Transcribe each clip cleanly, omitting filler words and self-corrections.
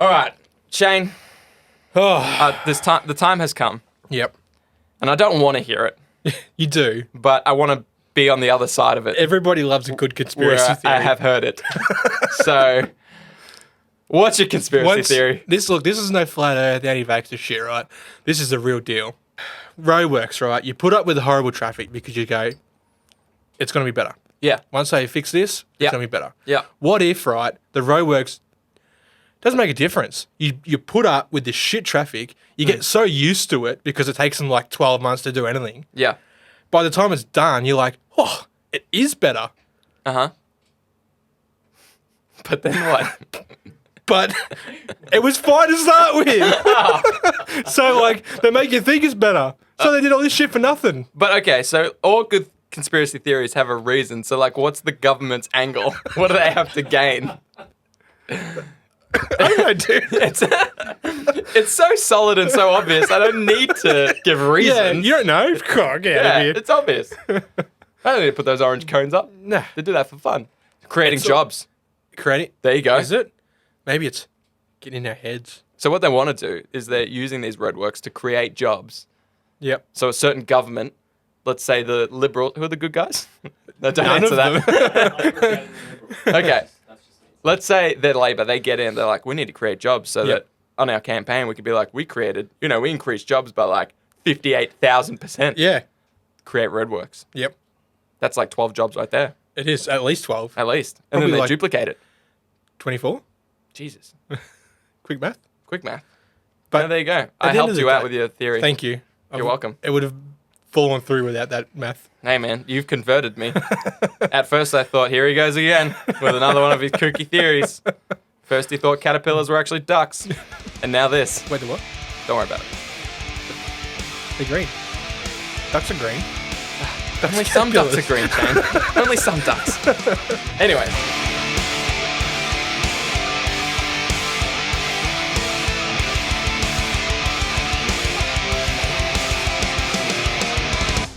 All right, Shane. Oh, The time has come, yep. and I don't want to hear it, You do. but I want to be on the other side of it. Everybody loves a good conspiracy where theory. I have heard it. So, what's your conspiracy theory? This is no flat earth anti-vaxxer shit, right? This is the real deal. Roadworks, right? You put up with the horrible traffic because you go, it's going to be better. Yeah, Once they fix this, it's Yeah. going to be better. yeah, What if, right, the roadworks doesn't make a difference. You put up with this shit traffic, you get so used to it because it takes them like 12 months to do anything. yeah. By the time it's done, you're like, oh, it is better. Uh-huh. But then what? But it was fine to start with. So, like, they make you think it's better. So they did all this shit for nothing. But okay, so all good conspiracy theories have a reason. So, like, what's the government's angle? What do they have to gain? I don't know, dude. It's so solid and so obvious. I don't need to give Yeah, reasons. you don't know. God, get out Yeah, of here. it's obvious. I don't need to put those orange cones up. Nah. They do that for fun. Creating It's jobs. Credit. There you go. Is it? Maybe it's getting in our heads. So what they want to do is they're using these roadworks to create jobs. Yep. So a certain government, let's say the Liberal, who are the good guys? No, don't None answer of that. Okay. Let's say they're Labor. They get in. They're like, we need to create jobs so Yep. that on our campaign we could be like, we increased jobs by like 58,000%. Yeah. Create roadworks. Yep. That's like 12 jobs right there, It is at least 12. at least. And Probably then they like- duplicate it. 24? Jesus. Quick math. Quick math. But But there you go. I the end helped of the you out day- with your theory. Thank you. You're welcome. It would have fallen through without that math. Hey, man, you've converted me. At first, I thought, here he goes again with another one of his kooky theories. First, he thought caterpillars were actually ducks. And now this. Wait, the what? Don't worry about it. They're green. Ducks are green. Only some ducks are green, Shane. Only some ducks. Anyway.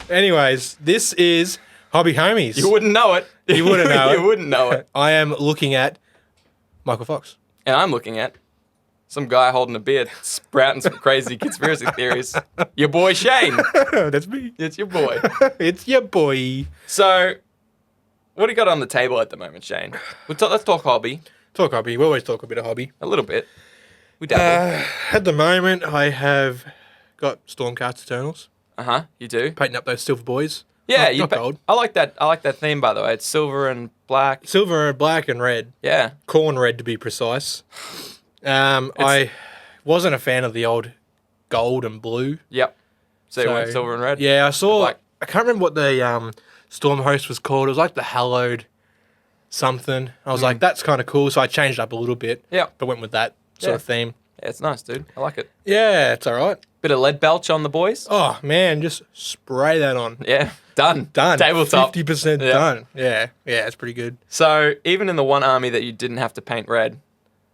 Anyways, this is Hobby Homies. You wouldn't know it. You wouldn't know it. You wouldn't know it. I am looking at Michael Fox. And I'm looking at some guy holding a beard, sprouting some crazy conspiracy theories. Your boy Shane. That's me. It's your boy. It's your boy. So, what do you got on the table at the moment, Shane? Let's talk hobby Talk hobby. We always talk a bit of hobby. a little bit. We dabble. At the moment, I have got Stormcast Eternals. You do. Painting up those silver boys. Yeah, not gold. I like that. I like that theme, by the way. It's silver and black. Silver, black, and red. Yeah. Corn red, to be precise. I wasn't a fan of the old gold and blue. Yep. So you went silver and red. Yeah, I saw. black. I can't remember what the Storm host was called. It was like the Hallowed something. I was like, that's kind of cool. So I changed it up a little bit. Yeah. But went with that sort Yeah. of theme. Yeah, it's nice, dude. I like it. Yeah, it's all right. Bit of lead belch on the boys. Oh man, just spray that on. Yeah. Done. Done. Tabletop. 50% Yeah. done. Yeah, it's pretty good. So even in the one army that you didn't have to paint red,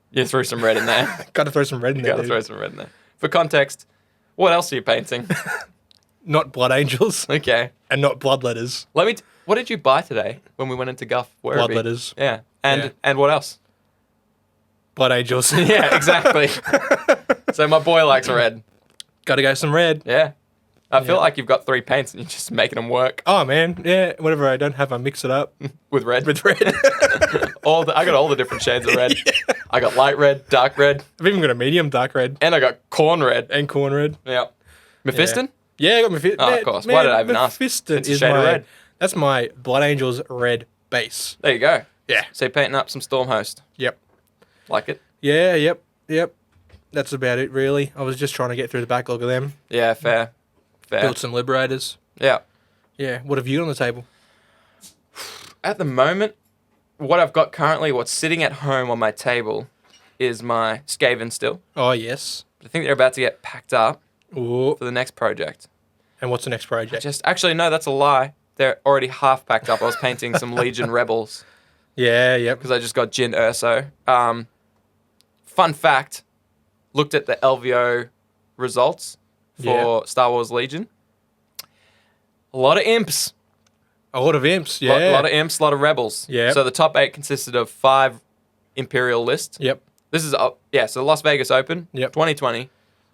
you threw some red in there. Got to throw some red in You there. gotta Dude. throw some red in there. For context, what else are you painting? Not blood angels Okay. and not bloodletters. What did you buy today when we went into Guff? Bloodletters. Yeah. Yeah. And what else? Blood angels. Yeah, exactly. So my boy likes red. Got to go some red. Yeah. I feel Yeah. like you've got 3 paints and you're just making them work Oh man, yeah. Whatever I don't have, I mix it up with red. with red. I got all the different shades of red. I got light red, dark red, I've even got a medium dark red and I got corn red. and corn red. Yeah. Mephiston? Yeah, I got my Oh, of course. Why did I even ask? Mephiston It's a is shade of my red. That's my Blood Angels red base. There you go. Yeah. So you're painting up some Stormhost. Yep. Like it? Yeah. Yep. That's about it, really. I was just trying to get through the backlog of them. Yeah, fair. Built some Liberators. Yeah. Yeah. What have you got on the table? At the moment, what I've got currently, what's sitting at home on my table, is my Skaven still. Oh yes. I think they're about to get packed up Ooh. for the next project. And what's the next project? Actually, no, that's a lie. They're already half packed up. I was painting some Legion Rebels Yeah. Yep. because I just got Jin Urso. Fun fact, looked at the LVO results for Star Wars Legion. A lot of imps. A lot of imps. Yeah. A lot of imps, a lot of rebels. Yep. So the top 8 consisted of 5 Imperial lists Yep. This is so Las Vegas Open, Yep. 2020.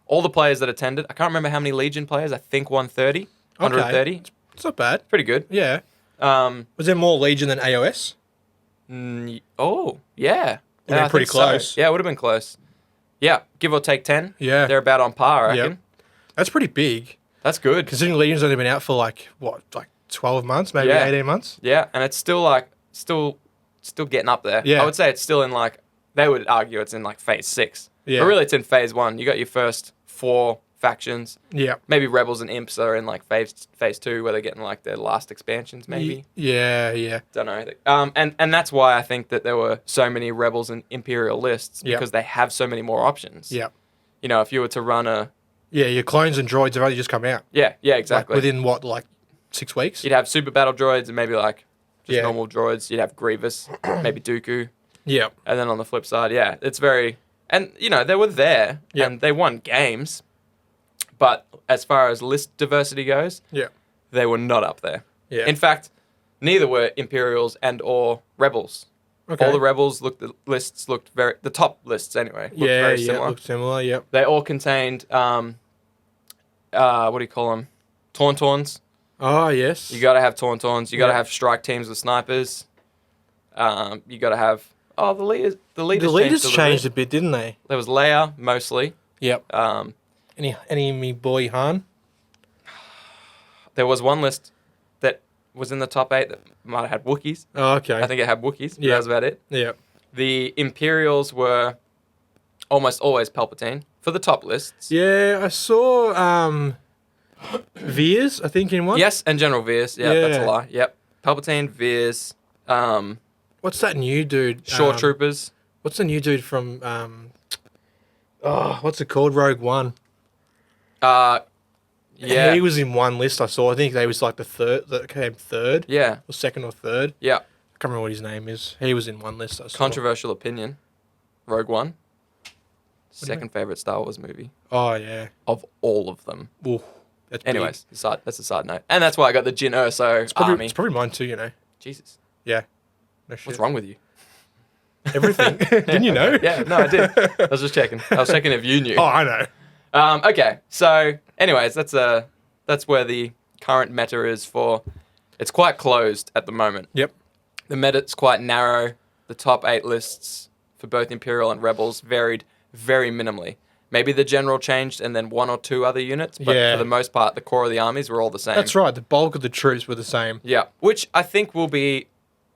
All the players that attended, I can't remember how many Legion players. I think 130, 130. It's not bad. Pretty good. Yeah. Um, Was there more Legion than AOS? Yeah. Been I pretty think so. close. Yeah, it would have been close. Yeah, give or take 10. Yeah. They're about on par, I reckon. Yep. That's pretty big. That's good. Considering Legion's only been out for like 12 months, maybe Yeah. 18 months? Yeah, and it's still still getting up there. Yeah. I would say it's still in like, they would argue it's in like phase 6. Yeah. But really it's in phase 1. You got your first 4 factions. Yeah. Maybe Rebels and Imps are in like phase 2 where they're getting like their last expansions maybe. Yeah. Don't know. And that's why I think that there were so many Rebels and Imperial lists Yeah. because they have so many more options. Yeah. You know, if you were to run a... Yeah, your clones and droids have only just come out. Yeah, exactly. Like within what, 6 weeks? You'd have super battle droids and maybe like just Yeah. normal droids. You'd have Grievous, maybe Dooku. Yeah. And then on the flip side, yeah, it's very... And, you know, they were there Yeah. and they won games. But as far as list diversity goes, Yeah. they were not up there. Yeah. In fact, neither were Imperials and or Rebels. Okay. All the Rebels looked very... The top lists, anyway, looked very similar. Looked similar, yep. They all contained... what do you call them? Tauntauns. Oh, yes. You got to have Tauntauns. You got to Yeah. have strike teams with snipers. You got to have... Oh, the leaders. The the leaders leaders changed. changed a bit, didn't they? There was Leia mostly. Yep. Any me boy Han? There was one list that was in the top 8 that might have had Wookiees. Oh, okay. I think it had Wookiees. Yeah. That was about it. Yeah. The Imperials were almost always Palpatine for the top lists. Yeah, I saw Veers, I think, in one. Yes, and General Veers. Yeah, that's a Yeah. lie. Yep. Palpatine, Veers, What's that new dude? Shore Troopers. What's the new dude from what's it called? Rogue One. Yeah. He was in one list I saw. I think they was like the third that came third. Yeah. Or second or third. Yeah. I can't remember what his name is. He was in one list I saw. Controversial opinion. Rogue One. do you Second favorite Star Wars movie Oh yeah. of all of them. Ooh, that's big. Anyways, that's a side note. And that's why I got the Jyn Erso army. It's probably mine too, you know. Jesus. Yeah. No shit. What's wrong with you? Everything. Didn't you know? Yeah, no, I did. I was just checking. I was checking if you knew. Oh, I know. Okay, so anyways, that's where the current meta is for. It's quite closed at the moment. Yep. The meta's quite narrow. The top 8 lists for both Imperial and Rebels varied very minimally. Maybe the general changed and then 1 or 2 other units, but Yeah. for the most part, the core of the armies were all the same. That's right. The bulk of the troops were the same. Yeah, which I think will be...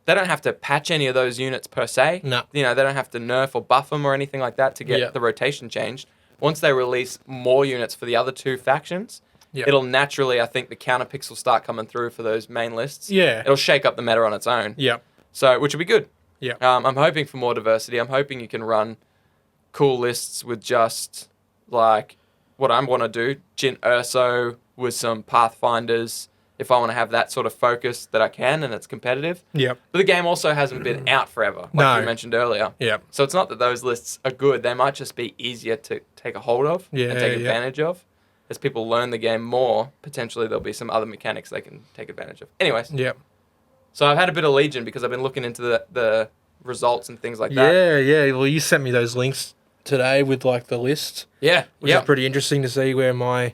They don't have to patch any of those units per se. No. You know, they don't have to nerf or buff them or anything like that to get Yeah. the rotation changed. Once they release more units for the other 2 factions, Yeah. it'll naturally, I think, the counter picks will start coming through for those main lists. Yeah. It'll shake up the meta on its own. Yep. So, which will be good. Yeah. I'm hoping for more diversity. I'm hoping you can run cool lists with just, like, what I want to do. Jyn Erso with some Pathfinders. If I want to have that sort of focus that I can and it's competitive. Yep. But the game also hasn't been out forever, like No. you mentioned earlier. Yep. So it's not that those lists are good. They might just be easier to take a hold of Yeah, and take yeah. advantage of. As people learn the game more, potentially there'll be some other mechanics they can take advantage of. Anyways, Yep. so I've had a bit of Legion because I've been looking into the results and things like that. Yeah. Well, you sent me those links today with like the list, Yeah. which Yep. is pretty interesting to see where my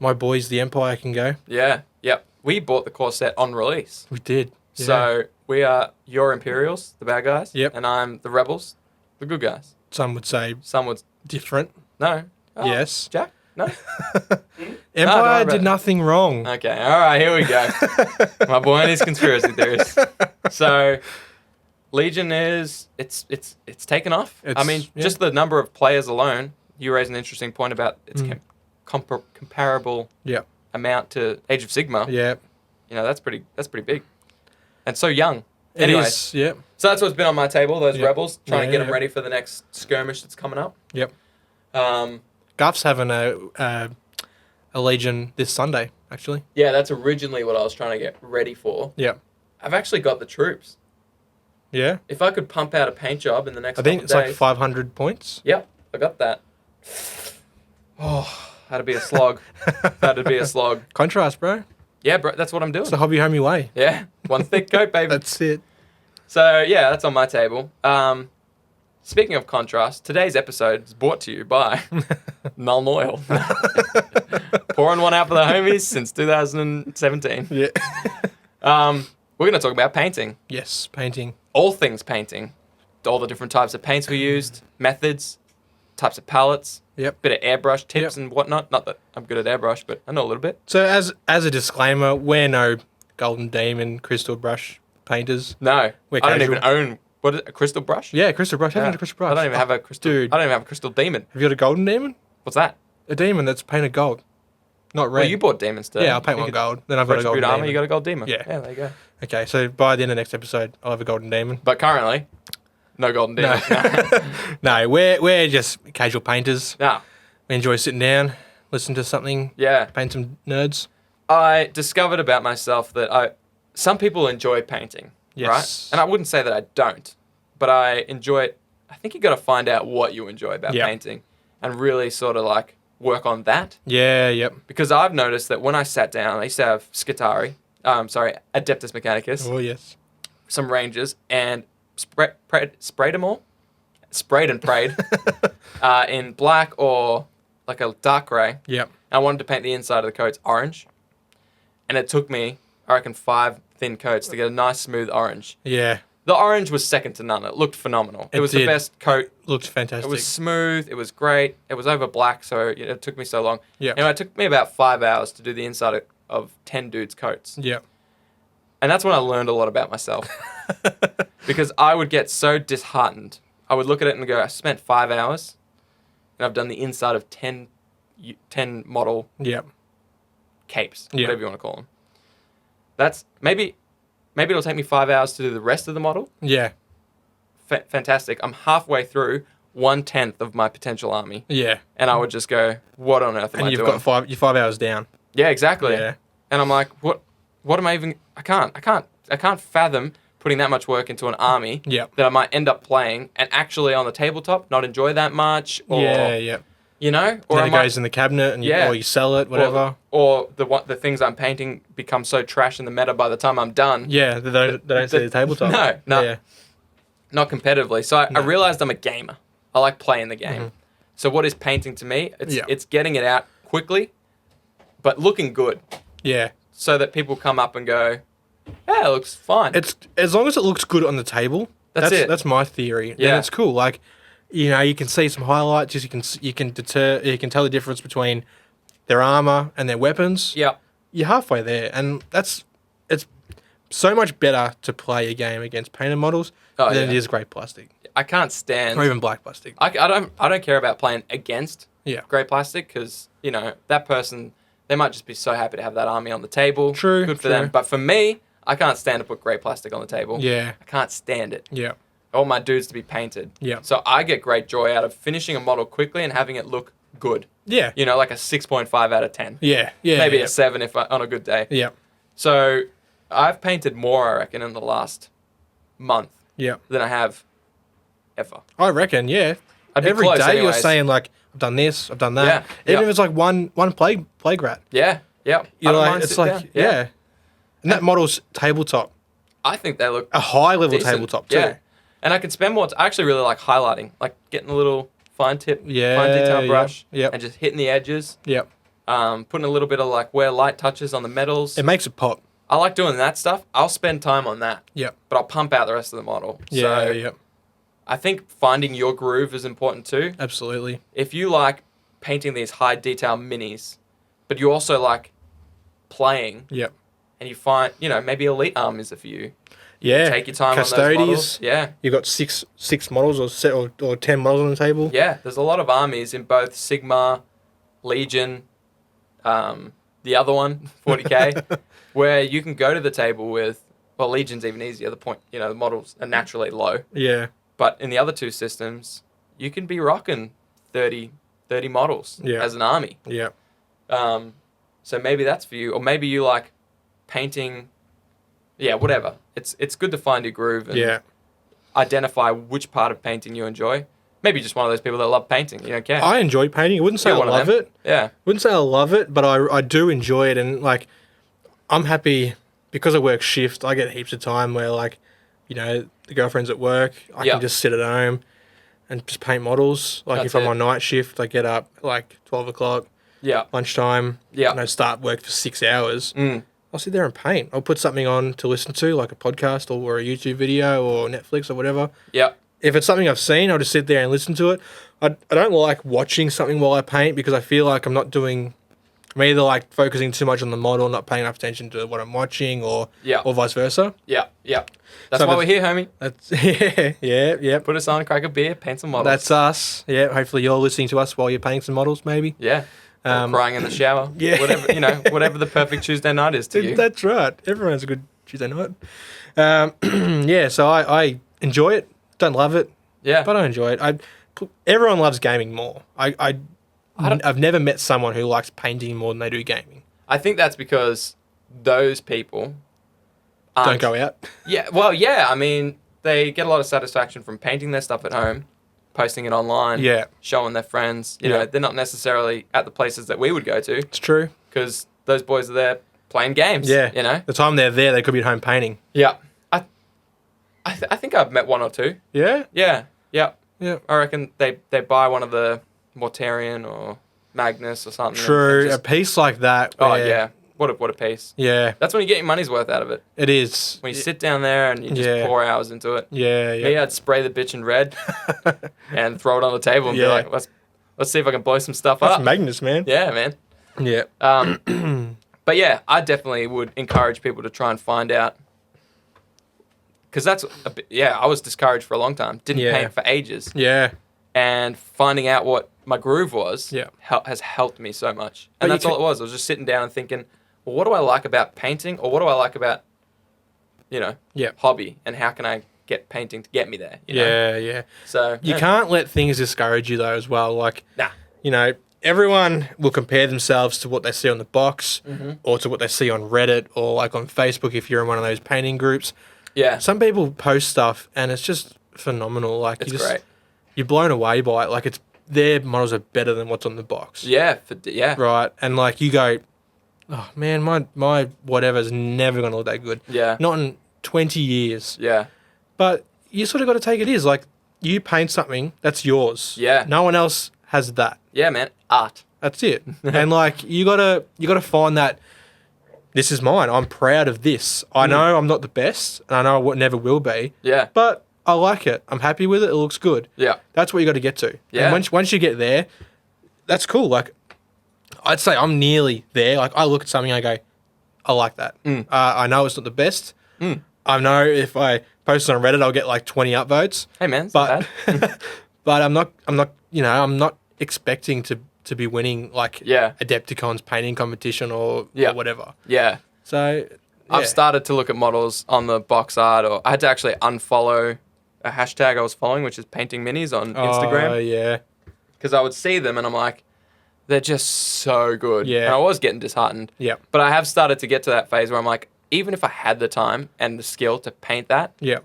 boys, the Empire, can go. Yeah. Yep. We bought the core set on release. We did. So we are your Imperials, the bad guys. Yep. And I'm the Rebels, the good guys. Some would say Some would... different. No. Oh, Yes. Jack? No? Empire about did it. nothing wrong. Okay, all right, here we go. My boy and his conspiracy theories. So, Legion is it's taken off. I It's- mean, yeah. just the number of players alone. You raised an interesting point about its comparable Yeah. amount to Age of Sigma. Yeah. You know, that's pretty big, and so young. It Anyway, is. Yeah. so that's what's been on my table. Those Yep. Rebels, trying to Yeah, get them yeah. ready for the next skirmish that's coming up. Yep. Um, Guff's having a Legion this Sunday, actually. yeah, that's originally what I was trying to get ready for. Yeah. I've actually got the troops. Yeah. If I could pump out a paint job in the next I think couple it's like days, 500 points. Yep, I got that. Oh, that'd be a slog. That'd be a slog. Contrast, bro. Yeah, bro, that's what I'm doing. It's the hobby homie way. Yeah, one thick coat, baby. That's it. So yeah, that's on my table. Speaking of contrast, today's episode is brought to you by Nuln Oil. Pouring one out for the homies since 2017. Yeah. We're going to talk about painting. Yes, painting. All things painting. All the different types of paints we used, methods, types of palettes, Yep. bit of airbrush tips Yep. and whatnot. Not that I'm good at airbrush, but I know a little bit. So as a disclaimer, we're no Golden Demon crystal brush painters. No, We're I don't casual. even own a crystal brush. Yeah, crystal brush. Haven't Yeah. had a crystal brush. I don't even have a crystal. Dude. I don't even have a crystal demon. Have you got a golden demon? What's that? A demon that's painted gold, not red. Well, you bought demons today. Yeah, I'll paint You one could- gold. Then I've got a golden Retribute armor. demon. You got a gold demon. Yeah. Yeah, there you go. Okay, so by the end of the next episode, I'll have a golden demon. But currently, no golden demon. No, we're just casual painters. No. We enjoy sitting down, listen to something, Yeah. paint some nerds. I discovered about myself that some people enjoy painting, Yes. right? And I wouldn't say that I don't, but I enjoy it. I think you got to find out what you enjoy about Yeah. painting and really sort of like work on that. Yeah, yep. Because I've noticed that when I sat down, I used to have Adeptus Mechanicus, Oh yes. some ranges, and sprayed them all. Sprayed and prayed in black or like a dark grey. Yep. I wanted to paint the inside of the coats orange. And it took me, I reckon, 5 thin coats to get a nice smooth orange. Yeah. The orange was second to none. It looked phenomenal. It was the did. best coat. Looked fantastic. It was smooth. It was great. It was over black, so it took me so long. Yeah. Anyway, it took me about 5 hours to do the inside of 10 dudes' coats. Yep. And that's when I learned a lot about myself. Because I would get so disheartened. I would look at it and go, I spent 5 hours and I've done the inside of 10 model Yep. capes, Yeah. whatever you want to call them. That's maybe it'll take me 5 hours to do the rest of the model. Yeah. Fantastic. I'm halfway through 1/10 of my potential army. Yeah. And I would just go, what on earth am And I you've doing? got you're 5 hours down. Yeah, exactly. Yeah. And I'm like, what am I even, I can't fathom putting that much work into an army Yep. that I might end up playing and actually on the tabletop not enjoy that much, or Yeah, yep. you know, or Then I it might, goes in the cabinet and Yeah. or you sell it, whatever. or the things I'm painting become so trash in the meta by the time I'm done. Yeah, they don't see the tabletop. No. Yeah. Not competitively. So I No. realized I'm a gamer. I like playing the game. Mhm. So what is painting to me? Yeah. It's getting it out quickly, but looking good, Yeah. so that people come up and go, "Yeah, it looks fine." It's as long as it looks good on the table. That's it. That's my theory. Yeah. Then it's cool. Like, you can see some highlights. You can tell the difference between their armor and their weapons. Yep. You're halfway there, and it's so much better to play a game against painted models Oh, than yeah. it is grey plastic I can't stand. or even black plastic. I don't care about playing against Yeah. grey plastic because that person, they might just be so happy to have that army on the table. True, Good for true. them. But for me, I can't stand to put grey plastic on the table. Yeah. I can't stand it. Yeah. I want my dudes to be painted. Yeah. So I get great joy out of finishing a model quickly and having it look good. Yeah. Like a 6.5 out of 10. Yeah. Yeah. Maybe yeah. a 7 on a good day. Yeah. So I've painted more, I reckon, in the last month Yeah. than I have ever. I reckon. Yeah. I'd be Every close day you're anyways. saying like, I've done this, I've done that. Yeah, Even yeah. if it's like one plague rat. Yeah, yeah. You're I don't like, mind it's sitting like, down. yeah. And that model's tabletop, I think they look a high level decent. tabletop too. Yeah. And I can spend more. I actually really like highlighting, like getting a little fine tip, Yeah, fine detail yep, brush, yep. and just hitting the edges. Yep. Putting a little bit of like where light touches on the metals. It makes it pop. I like doing that stuff. I'll spend time on that, Yep. but I'll pump out the rest of the model. Yeah. So Yep. I think finding your groove is important too. Absolutely. If you like painting these high detail minis, but you also like playing, Yep. and you find maybe elite armies are for you. Yeah. Take your time on those Custodies. models. Yeah. You've got six models or 10 models on the table. Yeah, there's a lot of armies in both Sigma, Legion, the other one, 40k, where you can go to the table with, well, Legion's even easier. The models are naturally low. Yeah. But in the other two systems, you can be rocking 30 models Yeah. as an army. Yeah. So maybe that's for you. Or maybe you like painting, whatever. It's good to find your groove and Yeah. identify which part of painting you enjoy. Maybe just one of those people that love painting. You don't care. I enjoy painting. I wouldn't say You're I one of love them. it. Yeah. Wouldn't say I love it, but I do enjoy it. And like, I'm happy because I work shift. I get heaps of time where like, the girlfriend's at work. I Yeah. can just sit at home. and just paint models. Like That's if I'm it. on night shift, I get up at like 12 o'clock, Yeah. lunchtime, Yeah. and I start work for 6 hours. Mm. I'll sit there and paint. I'll put something on to listen to, like a podcast or a YouTube video or Netflix or whatever. Yeah. If it's something I've seen, I'll just sit there and listen to it. I don't like watching something while I paint because I feel like I'm either like focusing too much on the model, not paying enough attention to what I'm watching, or Yeah. vice versa. Yeah. Yeah. That's So why if we're here, homie. That's yeah. Put us on, crack a beer, paint some models. That's us. Yeah, hopefully you're listening to us while you're painting some models, maybe. Yeah. Or crying in the shower. yeah. Whatever the perfect Tuesday night is to you. That's right. Everyone has a good Tuesday night. Yeah, so I enjoy it. Don't love it, Yeah. but I enjoy it. Everyone loves gaming more. I've never met someone who likes painting more than they do gaming. I think that's because those people Don't go out. Yeah, well, yeah. I mean, they get a lot of satisfaction from painting their stuff at home, posting it online, Yeah, showing their friends. You Yeah. know, they're not necessarily at the places that we would go to it's true. because those boys are there playing games. Yeah. You know? The time they're there, they could be at home painting. Yeah. I think I've met one or two. Yeah, Yeah. Yeah. yeah. I reckon they buy one of the Mortarian or Magnus or something. and True. just- A piece like that. oh, where- yeah. What a piece. Yeah, That's when you get your money's worth out of it. it is. When you sit down there and you just Yeah. pour hours into it. Yeah, Me, yeah. I'd spray the bitch in red and throw it on the table and Yeah. be like, let's see if I can blow some stuff That's up. Magnus, man. Yeah, man. Yeah. But yeah, I definitely would encourage people to try and find out. Because that's, I was discouraged for a long time. Didn't Yeah. paint for ages. Yeah. And finding out what my groove was Yeah. has helped me so much. But And you that's all it was. I was just sitting down and thinking, well, what do I like about painting? Or what do I like about, Yeah. hobby? And how can I get painting to get me there? You know? Yeah, yeah. So, You yeah. can't let things discourage you though as well. Like, Nah. Everyone will compare themselves to what they see on the box or to what they see on Reddit or like on Facebook if you're in one of those painting groups. Yeah. Some people post stuff and it's just phenomenal. Like It's great. you're blown away by it. Like their models are better than what's on the box. Yeah. Yeah. Right. And like you go, oh man, my whatever's never gonna look that good. Yeah. Not in 20 years. Yeah. But you sort of got to take it as like you paint something that's yours. Yeah. No one else has that. Yeah, man. Art. That's it. And like you gotta find that this is mine. I'm proud of this. I know I'm not the best, and I know I never will be, Yeah. but I like it. I'm happy with it. It looks good. Yeah. That's what you got to get to. Yeah. And once you get there, that's cool. Like I'd say I'm nearly there. Like I look at something, I go, I like that. I know it's not the best. I know if I post it on Reddit, I'll get like 20 upvotes. Hey, man. It's not But bad. but I'm not expecting to be winning like Yeah. Adepticon's painting competition or Yeah. whatever. Yeah. So I've yeah. started to look at models on the box art, or I had to actually unfollow a hashtag I was following, which is painting minis on Oh Instagram, yeah, because I would see them and I'm like, they're just so good. Yeah. And I was getting disheartened. Yep. But I have started to get to that phase where I'm like, even if I had the time and the skill to paint that, yeah,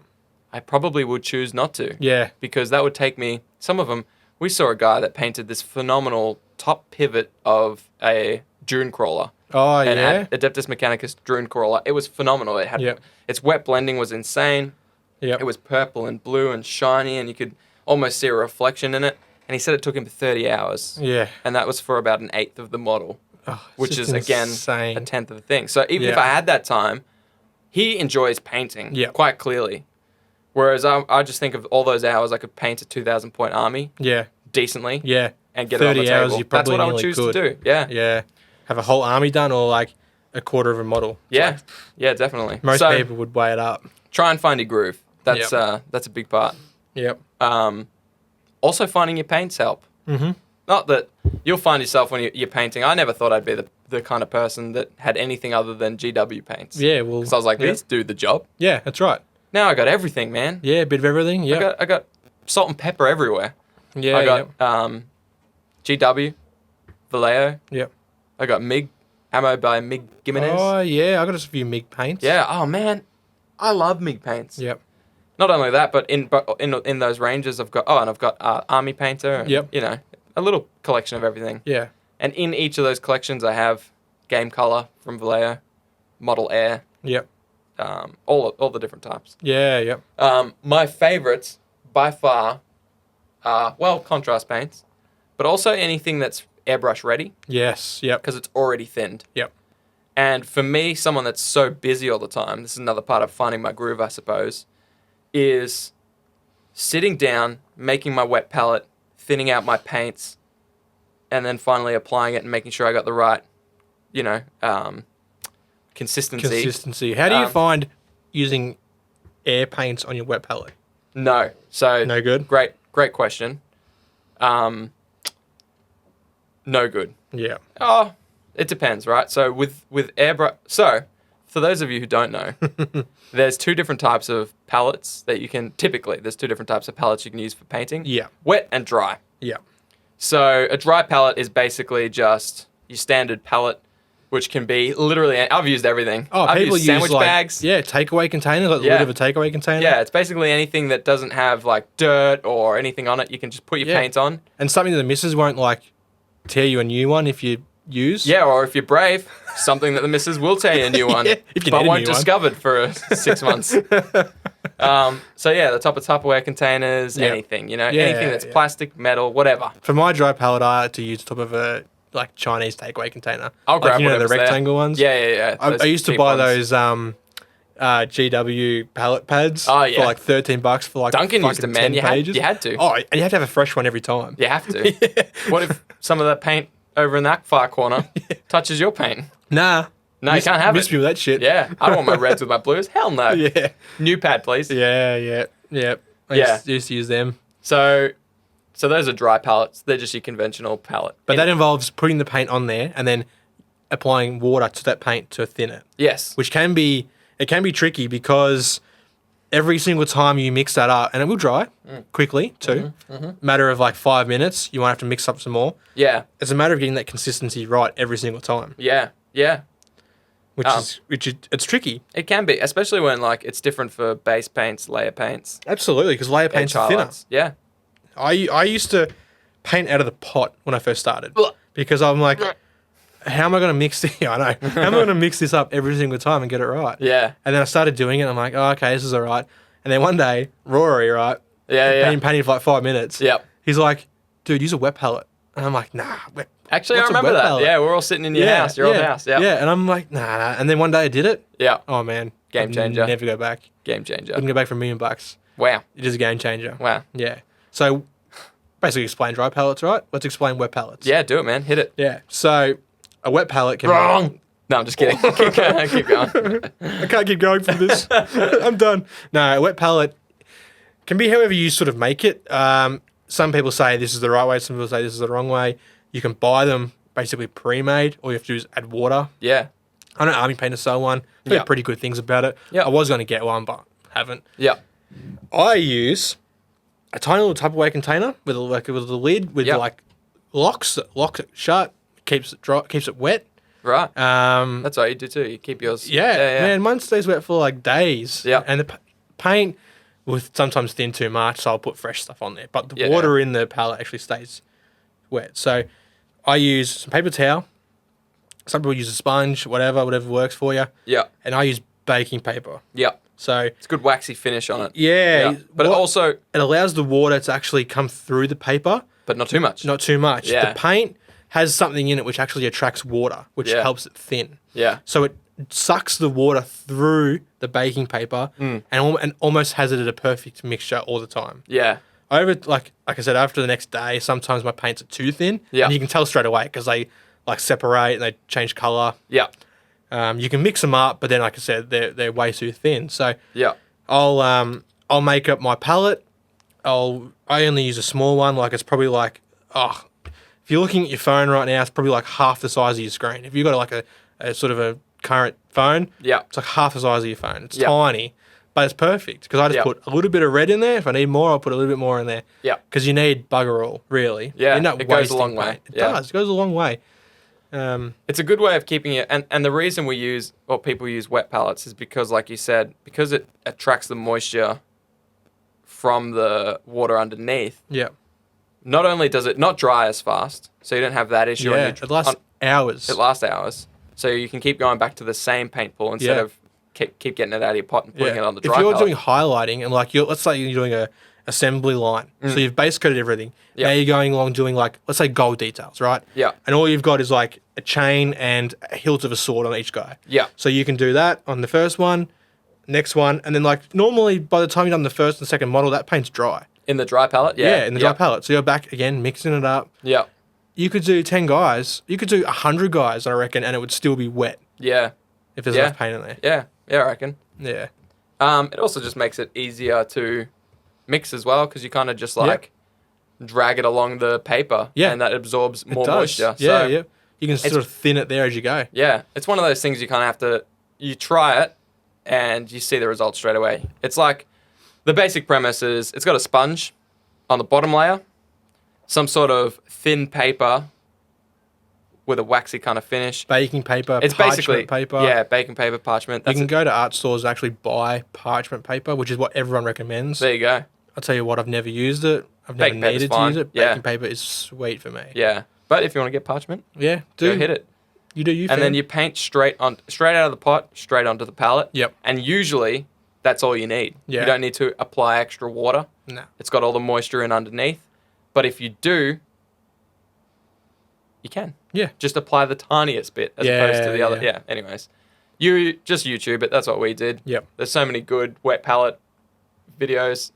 I probably would choose not to. yeah, Because that would take me, some of them, we saw a guy that painted this phenomenal top pivot of a dune crawler. oh And yeah, had Adeptus Mechanicus drone crawler. It was phenomenal. It had Yep. its wet blending was insane. yeah. It was purple and blue and shiny, and you could almost see a reflection in it. And he said it took him 30 hours, Yeah. and that was for about an eighth of the model, Oh, it's which just is again insane. a tenth of the thing. So even if Yeah. I had that time, he enjoys painting Yep. quite clearly. Whereas I just think of all those hours I could paint a 2,000 point army Yeah, decently yeah, and get it on the 30 hours table. you That's probably what I would nearly choose could. to do. Yeah. yeah. Have a whole army done or like a quarter of a model. It's Yeah. like, Yeah, definitely. most So people would weigh it up. try and find your groove. That's a big part. Yep. Also, finding your paints help. Mhm. Not that you'll find yourself when you're painting. I never thought I'd be the kind of person that had anything other than GW paints. Yeah. Well. So I was like, yeah. let's do the job. Yeah, that's right. Now I got everything, man. Yeah, a bit of everything. Yeah. I got salt and pepper everywhere. Yeah. I got GW, Vallejo. Yep. I got MIG, ammo by MIG Gimenez. Oh yeah, I got a few MIG paints. Yeah. Oh man, I love MIG paints. Yep. Not only that, but in those ranges, I've got I've got Army Painter. And, Yep. You know, a little collection of everything. Yeah. And in each of those collections, I have Game Color from Vallejo, Model Air, Yep. all the different types. Yeah. Yep. My favorites by far well, contrast paints, but also anything that's airbrush ready Yes. Yep. because it's already thinned. Yep. And for me, someone that's so busy all the time, this is another part of finding my groove, I suppose, is sitting down, making my wet palette, thinning out my paints, and then finally applying it and making sure I got the right, consistency. Consistency. How do you Um, find using air paints on your wet palette? No. So No good. great question. No good. Yeah. Oh, it depends, right? So with airbrush, so for those of you who don't know, there's two different types of palettes that you can typically. There's two different types of palettes you can use for painting. Yeah. Wet and dry. Yeah. So a dry palette is basically just your standard palette, which can be literally. I've used everything. Oh, I've people used sandwich use like, bags. Yeah, takeaway containers, like the Yeah. lid of a takeaway container. Yeah, it's basically anything that doesn't have like dirt or anything on it. You can just put your Yeah. paint on. And something that the missus won't like tear you a new one if you use. Yeah, or if you're brave, something that the missus will tell you a new one, Yeah, if you but need a won't new one. discovered for 6 months. So yeah, the top of Tupperware containers, Yeah. anything, Yeah, anything that's yeah. plastic, metal, whatever. For my dry palette, I like to use the top of a like Chinese takeaway container. I'll like, grab the whatever's there. rectangle ones. Yeah. I those used to cheap buy ones. those GW palette pads Oh, yeah. for like $13 for like Duncan used fucking to, man. 10 You pages. had to. Oh, and you have to have a fresh one every time. You have to. What if some of that paint over in that far corner touches your paint? Nah. No, you can't have miss it. me with that shit. Yeah, I don't want my reds with my blues. Hell no. Yeah. New pad, please. Yeah. I Yeah. used to use them. So those are dry palettes. They're just your conventional palette. But that involves putting the paint on there and then applying water to that paint to thin it, Yes. which can be tricky because every single time you mix that up, and it will dry quickly too, matter of like 5 minutes, you might have to mix up some more. Yeah. It's a matter of getting that consistency right every single time, Yeah. it's tricky. It can be, especially when like it's different for base paints, layer paints, Absolutely, because layer paints are thinner. highlights. Yeah. I used to paint out of the pot when I first started Ugh. because I'm like, how am I going to mix this? Yeah, I know. How am I going to mix this up every single time and get it right? Yeah. And then I started doing it. And I'm like, oh, okay, this is all right. And then one day, Rory, right, Yeah. been painting for like 5 minutes. Yep. He's like, dude, use a wet palette. And I'm like, nah. Actually, I what's a remember wet that. palette? Yeah, we're all sitting in your house, your old house. Yeah. Yeah. And I'm like, nah. And then one day I did it. Yeah. Oh man, Game I'd changer. Never go back. Game changer. Couldn't go back for $1 million. Wow. It is a game changer. Wow. Yeah. So basically, explain dry palettes, right? Let's explain wet palettes. Yeah, do it, man. Hit it. Yeah. So a wet palette can Wrong. No, I'm just kidding. Keep going. Keep going. I can't keep going from this. I'm done. No, a wet palette can be however you sort of make it. Some people say this is the right way. Some people say this is the wrong way. You can buy them basically pre-made. All you have to do is add water. Yeah. I know Army Painter sell one. They Yeah. have pretty good things about it. Yeah. I was going to get one, but haven't. Yeah. I use a tiny little Tupperware container with a lid with Yeah. like locks that lock it shut, keeps it dry, keeps it wet. Right. Um, That's what you do too. You keep yours. Yeah, Yeah. man, mine stays wet for like days. Yeah. And the paint will sometimes thin too much, so I'll put fresh stuff on there. But the Yeah. water in the palette actually stays wet. So I use some paper towel. Some people use a sponge, whatever works for you. Yeah. And I use baking paper. Yeah. So It's a good waxy finish on it. yeah, But what- also, it allows the water to actually come through the paper, but not too much. not too much. Yeah. The paint has something in it which actually attracts water, which Yeah. helps it thin. Yeah. So it sucks the water through the baking paper Mm. and almost has it at a perfect mixture all the time. Yeah. Over like I said, after the next day, sometimes my paints are too thin. Yeah. And you can tell straight away because they like separate and they change color. Yeah. You can mix them up, but then like I said, they're way too thin. So Yeah. I'll make up my palette. I only use a small one. Like it's probably like if you're looking at your phone right now, it's probably like half the size of your screen. If you've got like a sort of a current phone, Yeah. it's like half the size of your phone. It's Yeah. tiny, but it's perfect because I just Yeah. put a little bit of red in there. If I need more, I'll put a little bit more in there. Yeah. Because you need bugger all, really. Yeah, You're not it goes a wasting long way. paint. It Yeah. does. It goes a long way. It's a good way of keeping it. And the reason people use wet palettes is because, like you said, because it attracts the moisture from the water underneath. Yeah. Not only does it not dry as fast, so you don't have that issue. Yeah. It lasts hours. It lasts hours. So you can keep going back to the same paint pool instead Yeah. of keep getting it out of your pot and putting it on the dry If you're palette. doing highlighting and like let's say you're doing assembly line. So you've base coated everything. Yep. Now you're going along doing like, let's say gold details, right? Yeah. And all you've got is like a chain and a hilt of a sword on each guy. Yeah. So you can do that on the first one, next one, and then like normally by the time you've done the first and second model, that paint's dry. In the dry palette? Yeah. In the dry palette. So you're back again, mixing it up. Yeah. You could do 10 guys. You could do 100 guys, I reckon, and it would still be wet Yeah. if there's Yeah. enough paint in there. Yeah. Yeah, I reckon. Yeah. It also just makes it easier to mix as well because you kind of just like drag it along the paper and that absorbs more moisture. Yeah, so, yeah. You can sort of thin it there as you go. Yeah, it's one of those things you kind of have to, you try it and you see the results straight away. It's like the basic premise is it's got a sponge on the bottom layer, some sort of thin paper with a waxy kind of finish. Baking paper, It's parchment basically paper. Yeah, baking paper, parchment. You That's can go to art stores and actually buy parchment paper, which is what everyone recommends. There you go. I'll tell you what, I've never used it. I've never Baking paper's needed to fine. use it. Yeah. Baking paper is sweet for me. Yeah, but if you want to get parchment, Yeah, go hit it. You do you, And then fam. you paint straight out of the pot, straight onto the palette. Yep. And usually that's all you need. Yeah. You don't need to apply extra water. No. It's got all the moisture in underneath. But if you do, you can. Yeah. Just apply the tiniest bit as opposed to the other. Yeah. Anyways, you just YouTube it. That's what we did. Yep. There's so many good wet palette videos.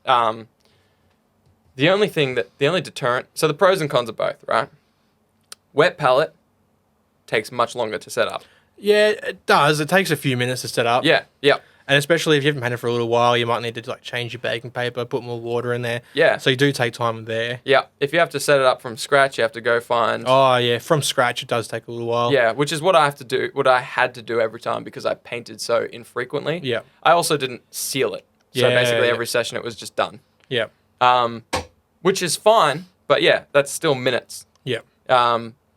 The only deterrent. So the pros and cons of both, right? Wet palette takes much longer to set up. Yeah, it does. It takes a few minutes to set up. Yeah. Yeah. And especially if you haven't painted for a little while, you might need to like change your baking paper, put more water in there. Yeah. So you do take time there. Yeah. If you have to set it up from scratch, you have to go find. Oh yeah, from scratch it does take a little while. Yeah, which is what I have to do. What I had to do every time because I painted so infrequently. Yeah. I also didn't seal it. So Yeah, basically, yeah. every session it was just done. Yeah. Which is fine, but yeah, that's still minutes. Yeah.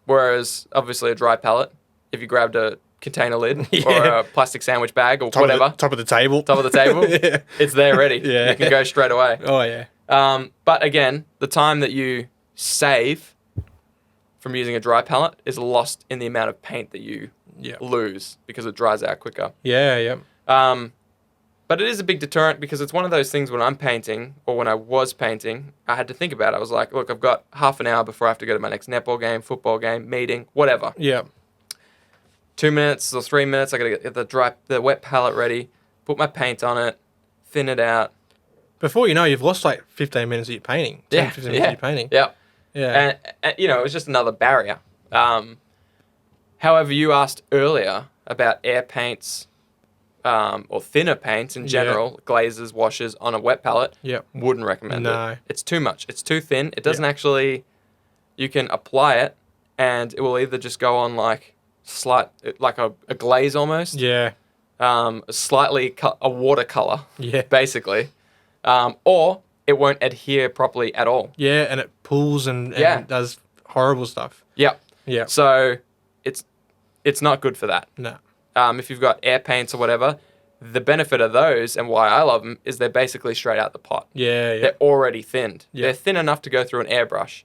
Whereas obviously a dry palette, if you grabbed a container lid or Yeah. a plastic sandwich bag or Top whatever, Of the, top of the table. top of the table, Yeah. it's there ready. Yeah. You can go straight away. Oh yeah. But again, the time that you save from using a dry palette is lost in the amount of paint that you Yeah. lose because it dries out quicker. Yeah, yeah. But it is a big deterrent because it's one of those things when I'm painting or when I was painting, I had to think about it. I was like, look, I've got half an hour before I have to go to my next netball game, football game, meeting, whatever. Yeah. 2 minutes or 3 minutes, I got to get the wet palette ready, put my paint on it, thin it out. Before you know, you've lost like 15 minutes of your painting. 10, 15 minutes of your painting. Yeah. Yeah. And, you know, it was just another barrier. However, you asked earlier about air paints or thinner paints in general, glazes, washes on a wet palette. Yep. Wouldn't recommend No. it. It's too much. It's too thin. It doesn't actually, you can apply it and it will either just go on like a glaze almost, Yeah. slightly a watercolor, Yeah. basically, or it won't adhere properly at all. Yeah, and it pulls and does horrible stuff. Yep. Yeah. So it's not good for that. No. If you've got air paints or whatever, the benefit of those and why I love them is they're basically straight out the pot. Yeah, yeah. They're already thinned. Yeah. They're thin enough to go through an airbrush.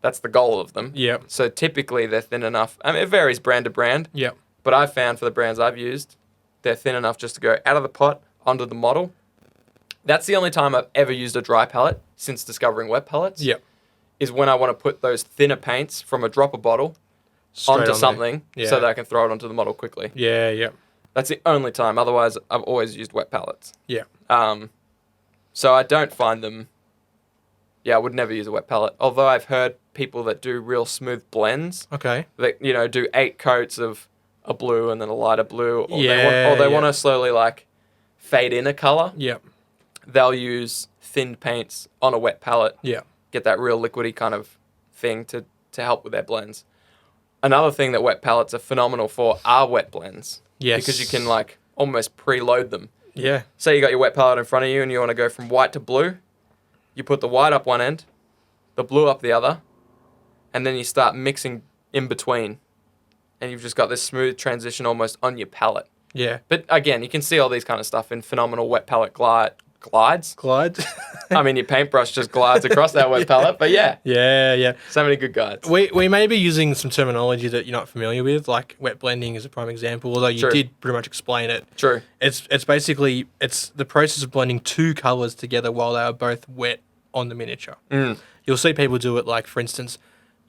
That's the goal of them. Yep. So typically they're thin enough. I mean, it varies brand to brand, Yep. but I've found for the brands I've used, they're thin enough just to go out of the pot onto the model. That's the only time I've ever used a dry palette since discovering wet palettes. Yep. Is when I want to put those thinner paints from a dropper bottle Straight onto on something there. so Yeah. that I can throw it onto the model quickly. Yeah, yeah. That's the only time. Otherwise, I've always used wet palettes. Yeah. So I don't find them. Yeah, I would never use a wet palette. Although I've heard people that do real smooth blends Okay. that do 8 coats of a blue and then a lighter blue, or Yeah, they yeah. want to slowly like fade in a color. Yep. They'll use thinned paints on a wet palette. Yeah. Get that real liquidy kind of thing to help with their blends. Another thing that wet palettes are phenomenal for are wet blends. Yes. Because you can like almost preload them. Yeah. Say you got your wet palette in front of you and you want to go from white to blue. You put the white up one end, the blue up the other, and then you start mixing in between. And you've just got this smooth transition almost on your palette. Yeah. But again, you can see all these kind of stuff in phenomenal wet palette glides. Glide. I mean, your paintbrush just glides across that wet palette, but yeah, Yeah. so many good guides. We may be using some terminology that you're not familiar with, like wet blending is a prime example, although you True. did pretty much explain it. True. It's basically it's the process of blending two colours together while they are both wet on the miniature. You'll see people do it, like, for instance,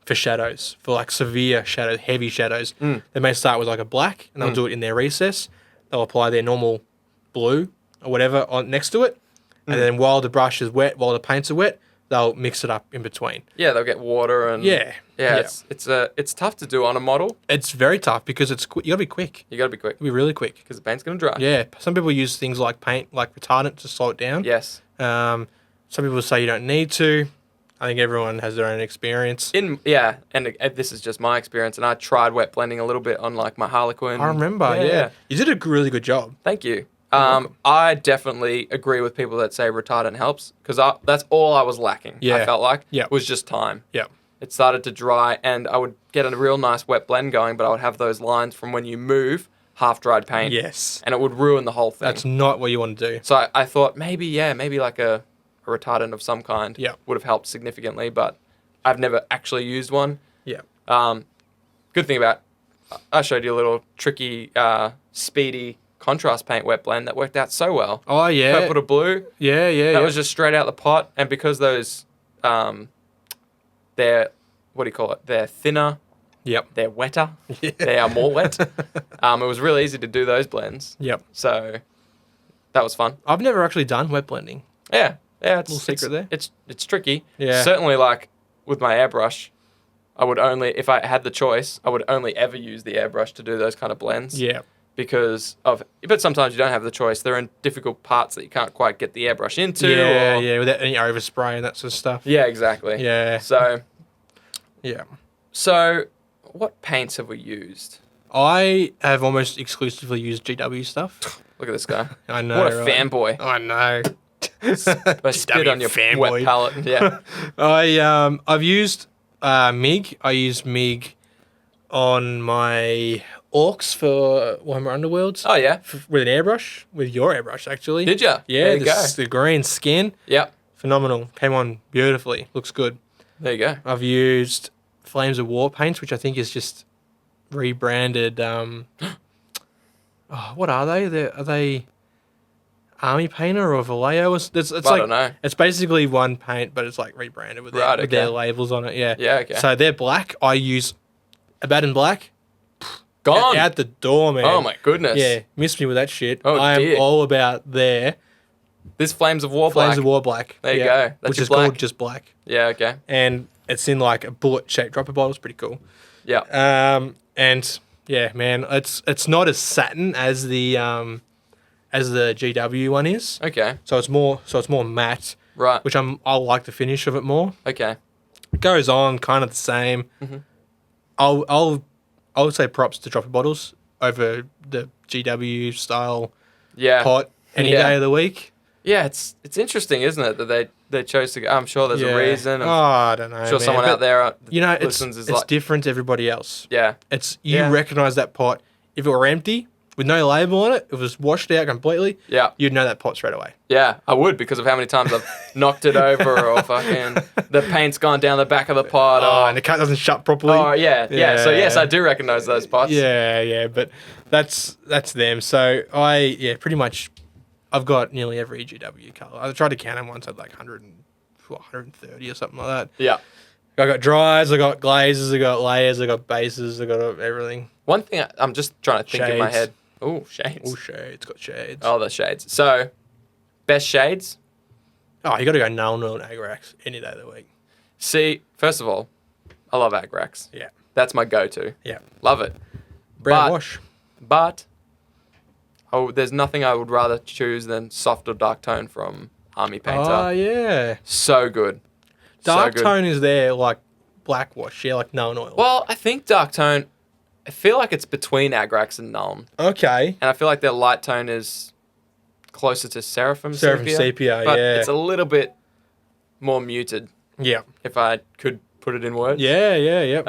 for shadows, for like severe shadows, heavy shadows. They may start with like a black and they'll do it in their recess. They'll apply their normal blue or whatever on next to it. And then while the brush is wet, while the paints are wet, they'll mix it up in between. Yeah, they'll get water and Yeah. It's tough to do on a model. It's very tough because you gotta be quick. You got to be quick You gotta be really quick. because the paint's gonna dry. Yeah. Some people use things like paint, like retardant, to slow it down. Yes. Some people say you don't need to. I think everyone has their own experience. And this is just my experience, and I tried wet blending a little bit on like my Harlequin. I remember, yeah. You did a really good job. Thank you. I definitely agree with people that say retardant helps because that's all I was lacking. Yeah. I felt like Yeah. was just time. Yeah. It started to dry, and I would get a real nice wet blend going, but I would have those lines from when you move half-dried paint. Yes. And it would ruin the whole thing. That's not what you want to do. So I thought maybe like a retardant of some kind Yeah. would have helped significantly, but I've never actually used one. Yeah. Good thing about I showed you a little tricky, speedy contrast paint wet blend that worked out so well. Oh, yeah. Purple to blue. Yeah. That was just straight out the pot, and because those, they're what do you call it? They're thinner. Yep. They're wetter. Yeah. They are more wet. It was really easy to do those blends. Yep. So that was fun. I've never actually done wet blending. Yeah. It's Little secret there. It's tricky. Yeah. Certainly, like with my airbrush, I would only, if I had the choice, I would only ever use the airbrush to do those kind of blends. Yeah. But sometimes you don't have the choice. They're in difficult parts that you can't quite get the airbrush into. Yeah, without any overspray and that sort of stuff. Yeah, exactly. Yeah. So, Yeah. what paints have we used? I have almost exclusively used GW stuff. Look at this guy. I know. What a right? fanboy. I know. I spit on your wet palette. Yeah. I've used MIG. I used MIG on my orcs for Warhammer Underworlds. Oh, yeah. With an airbrush, with your airbrush actually. Did ya? Yeah, There you go. the green skin, Yep. phenomenal. Came on beautifully. Looks good. There you go. I've used Flames of War paints, which I think is just rebranded. What are they? Are they Army Painter or Vallejo? It's I like, don't know. It's basically one paint, but it's like rebranded with, Right, with their okay. labels on it. Yeah. Yeah, okay. So they're black. I use Abaddon Black. Gone. Out the door, man. Oh, my goodness. Yeah, missed me with that shit. Oh, I am dear. all about their This Flames of War Flames black. of War Black. There you Yeah, go. That's which your is black. called just black. Yeah, okay. And it's in like a bullet-shaped dropper bottle. It's pretty cool. Yeah. And yeah, man, it's not as satin as the GW one is. Okay. So it's more matte, Right. which I like the finish of it more. Okay. It goes on kind of the same. Mm-hmm. I would say props to dropper bottles over the GW style Yeah. pot any Yeah. day of the week. Yeah, it's interesting, isn't it, that they chose to go. I'm sure there's a reason. Oh, I'm I don't know. sure man. someone But, out there you know, it's listens is it's like, different to everybody else. yeah. It's you Yeah. recognize that pot. If it were empty with no label on it, it was washed out completely. Yeah. You'd know that pot straight away. Yeah, I would because of how many times I've knocked it over or fucking the paint's gone down the back of the pot. Oh, and the cut doesn't shut properly. Oh, yeah. So, yes, I do recognize those pots. Yeah, but that's them. So pretty much, I've got nearly every GW color. I tried to count them once. I had like 130 or something like that. Yeah. I got dries, I got glazes, I got layers, I got bases, I got everything. One thing I'm just trying to think in my Shades. head. Oh, shades. Oh, shades, got shades. Oh, the shades. So, best shades? Oh, you got to go Null and Agrax any day of the week. See, first of all, I love Agrax. Yeah. That's my go-to. Yeah. Love it. Brown But- wash. But there's nothing I would rather choose than soft or dark tone from Army Painter. Oh, yeah. So good. Dark so good. tone is there like black wash, yeah, like Null oil. Well, I think dark tone, I feel like it's between Agrax and Nuln. Okay. And I feel like their light tone is closer to Seraphim Seraphim Sepia, but yeah. it's a little bit more muted, Yeah. if I could put it in words. Yeah.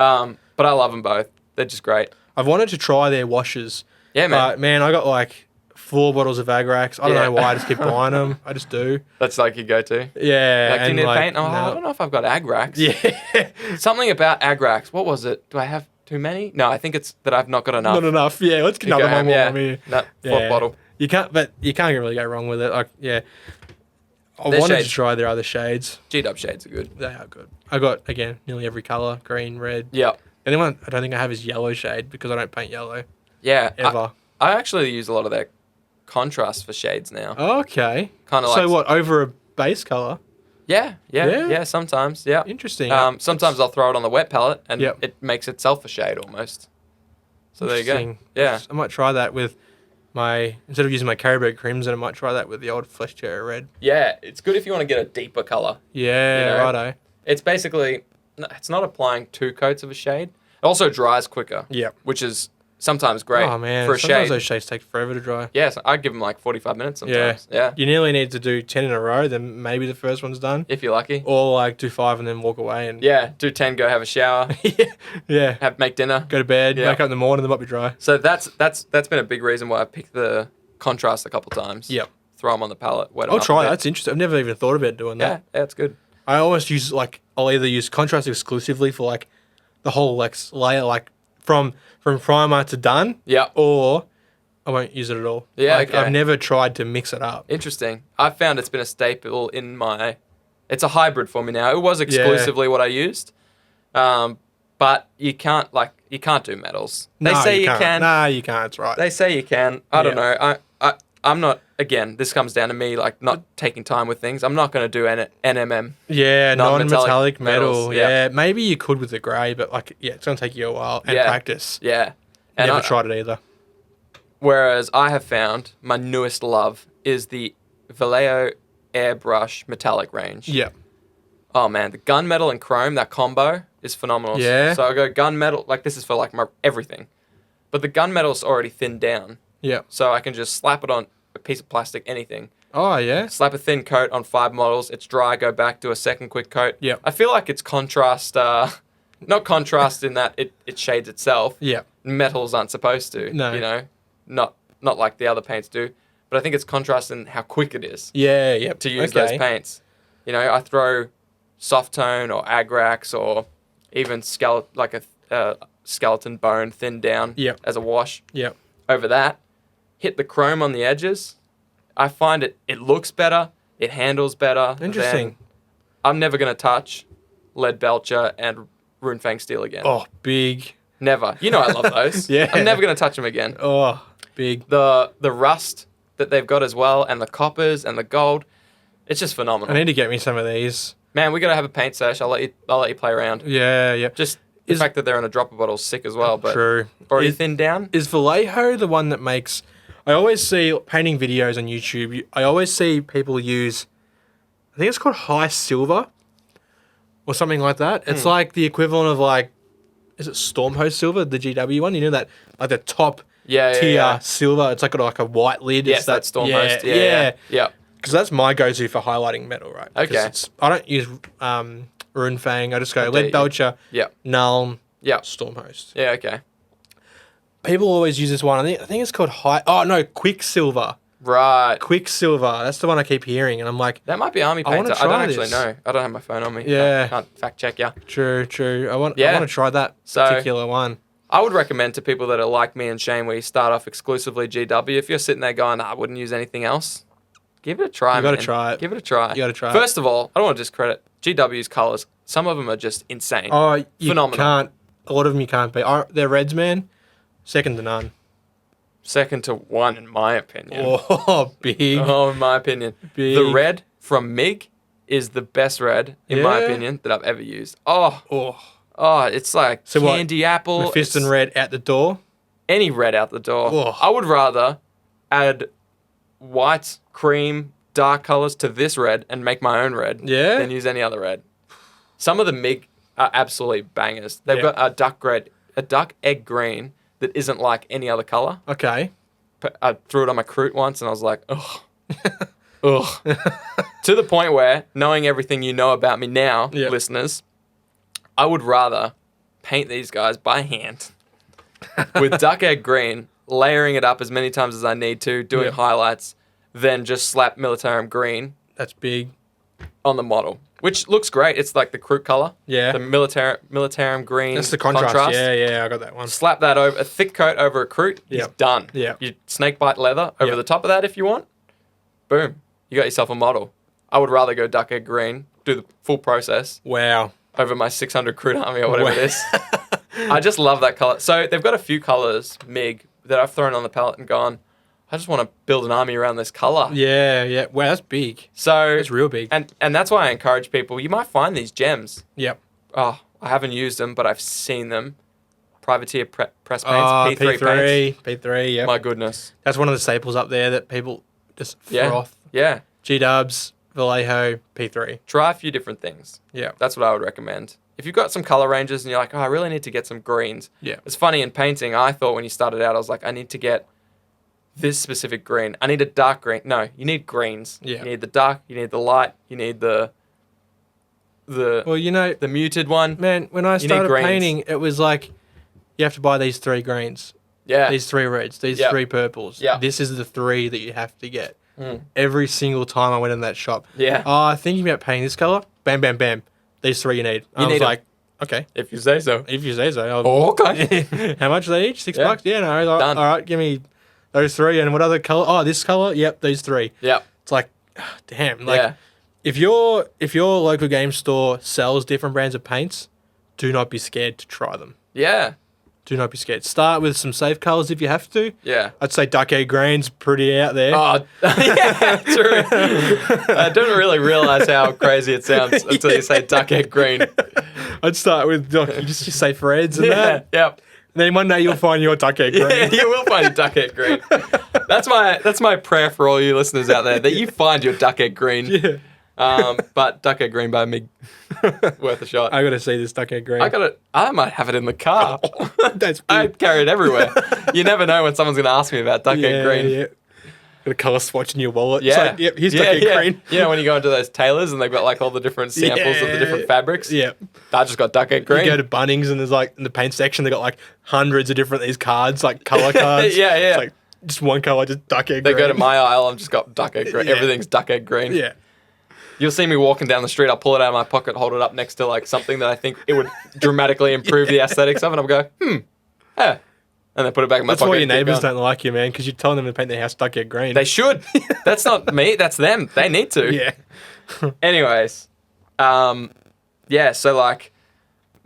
But I love them both. They're just great. I've wanted to try their washes. Yeah, man. But man, I got like 4 bottles of Agrax. I don't Yeah. know why I just keep buying them. I just do. That's like your go-to. Yeah. Like, do you and need like, paint? Oh, I no. don't know if I've got Agrax. Yeah. Something about Agrax. What was it? Do I have too many? No, I think it's that I've not got enough. Not enough. Yeah. Let's get to go another ham, one yeah. more. Yeah. That Yeah. fourth bottle. You can't really go wrong with it. Like, yeah. I Their wanted shades. to try their other shades. G-Dub shades are good. They are good. I got, again, nearly every colour. Green, red. Yep. The only one I don't think I have is yellow shade because I don't paint yellow. Yeah. Ever. I actually use a lot of their contrast for shades now. Okay. Kind of So like what, over a base colour? Yeah. Yeah? Sometimes, yeah. Interesting. Sometimes I'll throw it on the wet palette and Yep. it makes itself a shade almost. So there you go. Interesting. Yeah. I might try that with instead of using my Caribou Crimson, I might try that with the old Flesh Cherry Red. Yeah, it's good if you want to get a deeper color. Yeah, You know? righto. It's basically, it's not applying 2 coats of a shade. It also dries quicker. Yep. Which is sometimes great Oh man, for a sometimes shade. those shades take forever to dry. Yes, I give them like 45 minutes sometimes. Yeah. You nearly need to do 10 in a row, then maybe the first one's done. If you're lucky. Or like do 5 and then walk away and Yeah, do 10, go have a shower, yeah. make dinner. Go to bed, Yeah. wake up in the morning, they might be dry. So that's been a big reason why I picked the contrast a couple times. Yep. Throw them on the palette, wet 'em I'll up a try bit. that. That's interesting. I've never even thought about doing Yeah, that. yeah, it's good. I always use I'll either use contrast exclusively for like the whole like layer, like from primer to done, Yeah. or I won't use it at all. Yeah, Like okay. I've never tried to mix it up. Interesting. I've found it's been a staple in my. It's a hybrid for me now. It was exclusively what I used, but you can't do metals. They No, say you can't. can. Nah, you can't. It's right. They say you can. I don't Yeah. know. I'm not. Again, this comes down to me like not taking time with things. I'm not going to do NMM. Yeah, Non-metallic non-metallic metal. metals, yeah. Yeah, maybe you could with the grey, but like, yeah, it's gonna take you a while and Yeah. practice. Yeah. And Never I- tried it either. Whereas I have found my newest love is the Vallejo airbrush metallic range. Yeah, Oh man, the gunmetal and chrome, that combo is phenomenal. Yeah. So I go gunmetal, like this is for like my everything. But the gunmetal's already thinned down. yeah. So I can just slap it on a piece of plastic, anything. Oh yeah, Slap a thin coat on 5 models, it's dry, go back, do a second quick coat. Yep. I feel like it's contrast, not contrast in that it shades itself. yeah. Metals aren't supposed to. No. You know? Not like the other paints do. But I think it's contrast in how quick it is Yeah, yep. to use those paints. You know, I throw soft tone or Agrax or even skeleton bone thinned down Yep. as a wash Yep. over that. Hit the chrome on the edges. I find it looks better. It handles better. Interesting. than- I'm never going to touch Lead Belcher and Runefang Steel again. Oh, big. Never. You know I love those. Yeah. I'm never going to touch them again. Oh, big. The rust that they've got as well and the coppers and the gold, it's just I phenomenal. need to get me some of these. Man, we got to have a paint sesh. I'll let you play around. Yeah, yeah. Just the Is- fact that they're in a dropper bottle is sick as well, but True. already Is- thinned down. Is Vallejo the one that makes? I always see painting videos on YouTube. I always see people use. I think it's called high silver, or something like that. It's like the equivalent of like, is it Stormhost silver, the GW one? You know that like the top Yeah, yeah, tier yeah. silver. It's like got like a white lid. Yes, It's that's Stormhost. Yeah. Yeah. Because that's my go-to for highlighting metal, right? 'Cause Okay. I don't use Runefang. I just go Okay, Lead Belcher, Yeah. Nuln, Yeah. Stormhost. Yeah, okay. People always use this one. I think it's called Quicksilver. Right. Quicksilver. That's the one I keep hearing, and I'm like, That might be army I wanna painter. I don't try actually this. know. I don't have my phone on me. Yeah. Can't fact check ya. true. I want Yeah. to try that So- particular one. I would recommend to people that are like me and Shane, where you start off exclusively GW. If you're sitting there going, I wouldn't use anything else, give it a try. You gotta man. try it. Give it a try. You gotta try it. First of all, I don't want to discredit GW's colors. Some of them are just insane. Oh, you Phenomenal. can't. A lot of them you can't beat. They're Reds, man. Second to none. Second to one, in my opinion. Oh, big. Oh, in my opinion. Big. The red from MiG is the best red, in my Yeah. opinion, that I've ever used. Oh, it's like So what, candy apple. Mephiston It's red out the door. any red out the door. Oh. I would rather add white, cream, dark colors to this red and make my own red Yeah? than use any other red. Some of the MiG are absolutely bangers. They've Yeah. got a duck egg green that isn't like any other color. Okay. I threw it on my Crute once and I was like, ugh. Ugh. To the point where, knowing everything you know about me now, Yeah. listeners, I would rather paint these guys by hand with duck egg green layering it up as many times as I need to, doing Yep. highlights, then just slap Militarum green That's big. on the model, which looks great. It's like the Kroot color. Yeah. The Militarum green. That's the contrast. Yeah, I got that one. Slap that over, a thick coat over a Kroot, he's Yep. done. Yep. You snakebite leather over Yep. the top of that if you want. Boom. You got yourself a model. I would rather go duck egg green, do the full process Wow. over my 600 Kroot army or whatever Wow. it is. I just love that color. So they've got a few colors, MiG, that I've thrown on the palette and gone, I just want to build an army around this color. Yeah. Wow, that's big. So That's real big. and that's why I encourage people. You might find these gems. Yep. Oh, I haven't used them, but I've seen them. Privateer press paints, Oh, P3 paints. P3, yeah. My goodness. That's one of the staples up there that people just Yeah. froth. Yeah. G-dubs, Vallejo, P3. Try a few different things. Yeah. That's what I would recommend. If you've got some color ranges and you're like, oh, I really need to get some greens. Yeah. It's funny in painting. I thought when you started out, I was like, I need to get this specific green. I need a dark green. No, you need greens. Yeah. You need the dark. You need the light. You need the Well, you know, muted one. man, when I need started greens. painting, it was like, you have to buy these 3 greens, Yeah. these 3 reds, these Yep. 3 purples. Yep. This is the 3 that you have to get. Mm. Every single time I went in that shop. Yeah. Oh, thinking about painting this color? Bam, bam, bam. These 3 you need. I You was need 'em. like, okay. If you say so. If you say so. I'll- Oh, okay. How much are they each? $6? Yeah. Yeah, no. All Done. right, give me those 3. And what other color? Oh, this color? Yep, these 3. Yep. It's like, damn. Like, Yeah. if your local game store sells different brands of paints, do not be scared to try them. Yeah. Do not be scared. Start with some safe colors if you have to. Yeah. I'd say duck egg green's pretty out there. Oh, yeah, true. I didn't really realize how crazy it sounds until you say duck egg green. I'd start with you just say reds and Yeah, that. yep. Then one day you'll find your duck egg green. Yeah, you will find your duck egg green. That's my prayer for all you listeners out there, that you find your duck egg green. Yeah. But duck egg green by MiG, worth a shot. I gotta see this duck egg green. I got it. I might have it in the car. That's I big. carry it everywhere. You never know when someone's going to ask me about duck egg green. Yeah. Got a color swatch in your wallet. Yeah. It's like, yep, here's duck egg green. You know when you go into those tailors and they've got like all the different samples of the different Yeah. fabrics? Yeah. I just got duck egg green. You go to Bunnings and there's like in the paint section they got like hundreds of different these cards, like color cards. Yeah. It's like just one color, just duck egg They green. go to my aisle, I've just got duck egg green. Yeah. Everything's duck egg green. Yeah. You'll see me walking down the street, I'll pull it out of my pocket, hold it up next to like something that I think it would dramatically improve the aesthetics of, and I'll go, yeah. And then put it back in my That's pocket. why your and keep neighbours going. don't like you, man, because you're telling them to paint their house duck egg green. They should. That's not me, that's them. They need to. yeah. Anyways, yeah, so like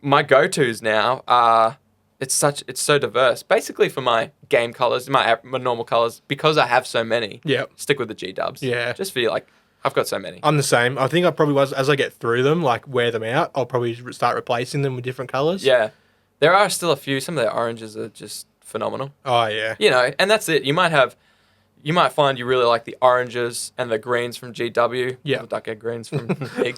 my go-tos now are it's so diverse. Basically for my game colors, my normal colors, because I have so many. Yep. Stick with the G dubs. Yeah. Just for like I've got so many. I'm the same. I think I probably was, as I get through them, like wear them out, I'll probably start replacing them with different colours. Yeah. There are still a few. Some of the oranges are just phenomenal. Oh, yeah. You know, and that's it. You might find you really like the oranges and the greens from GW. Yeah. The duck egg greens from Big.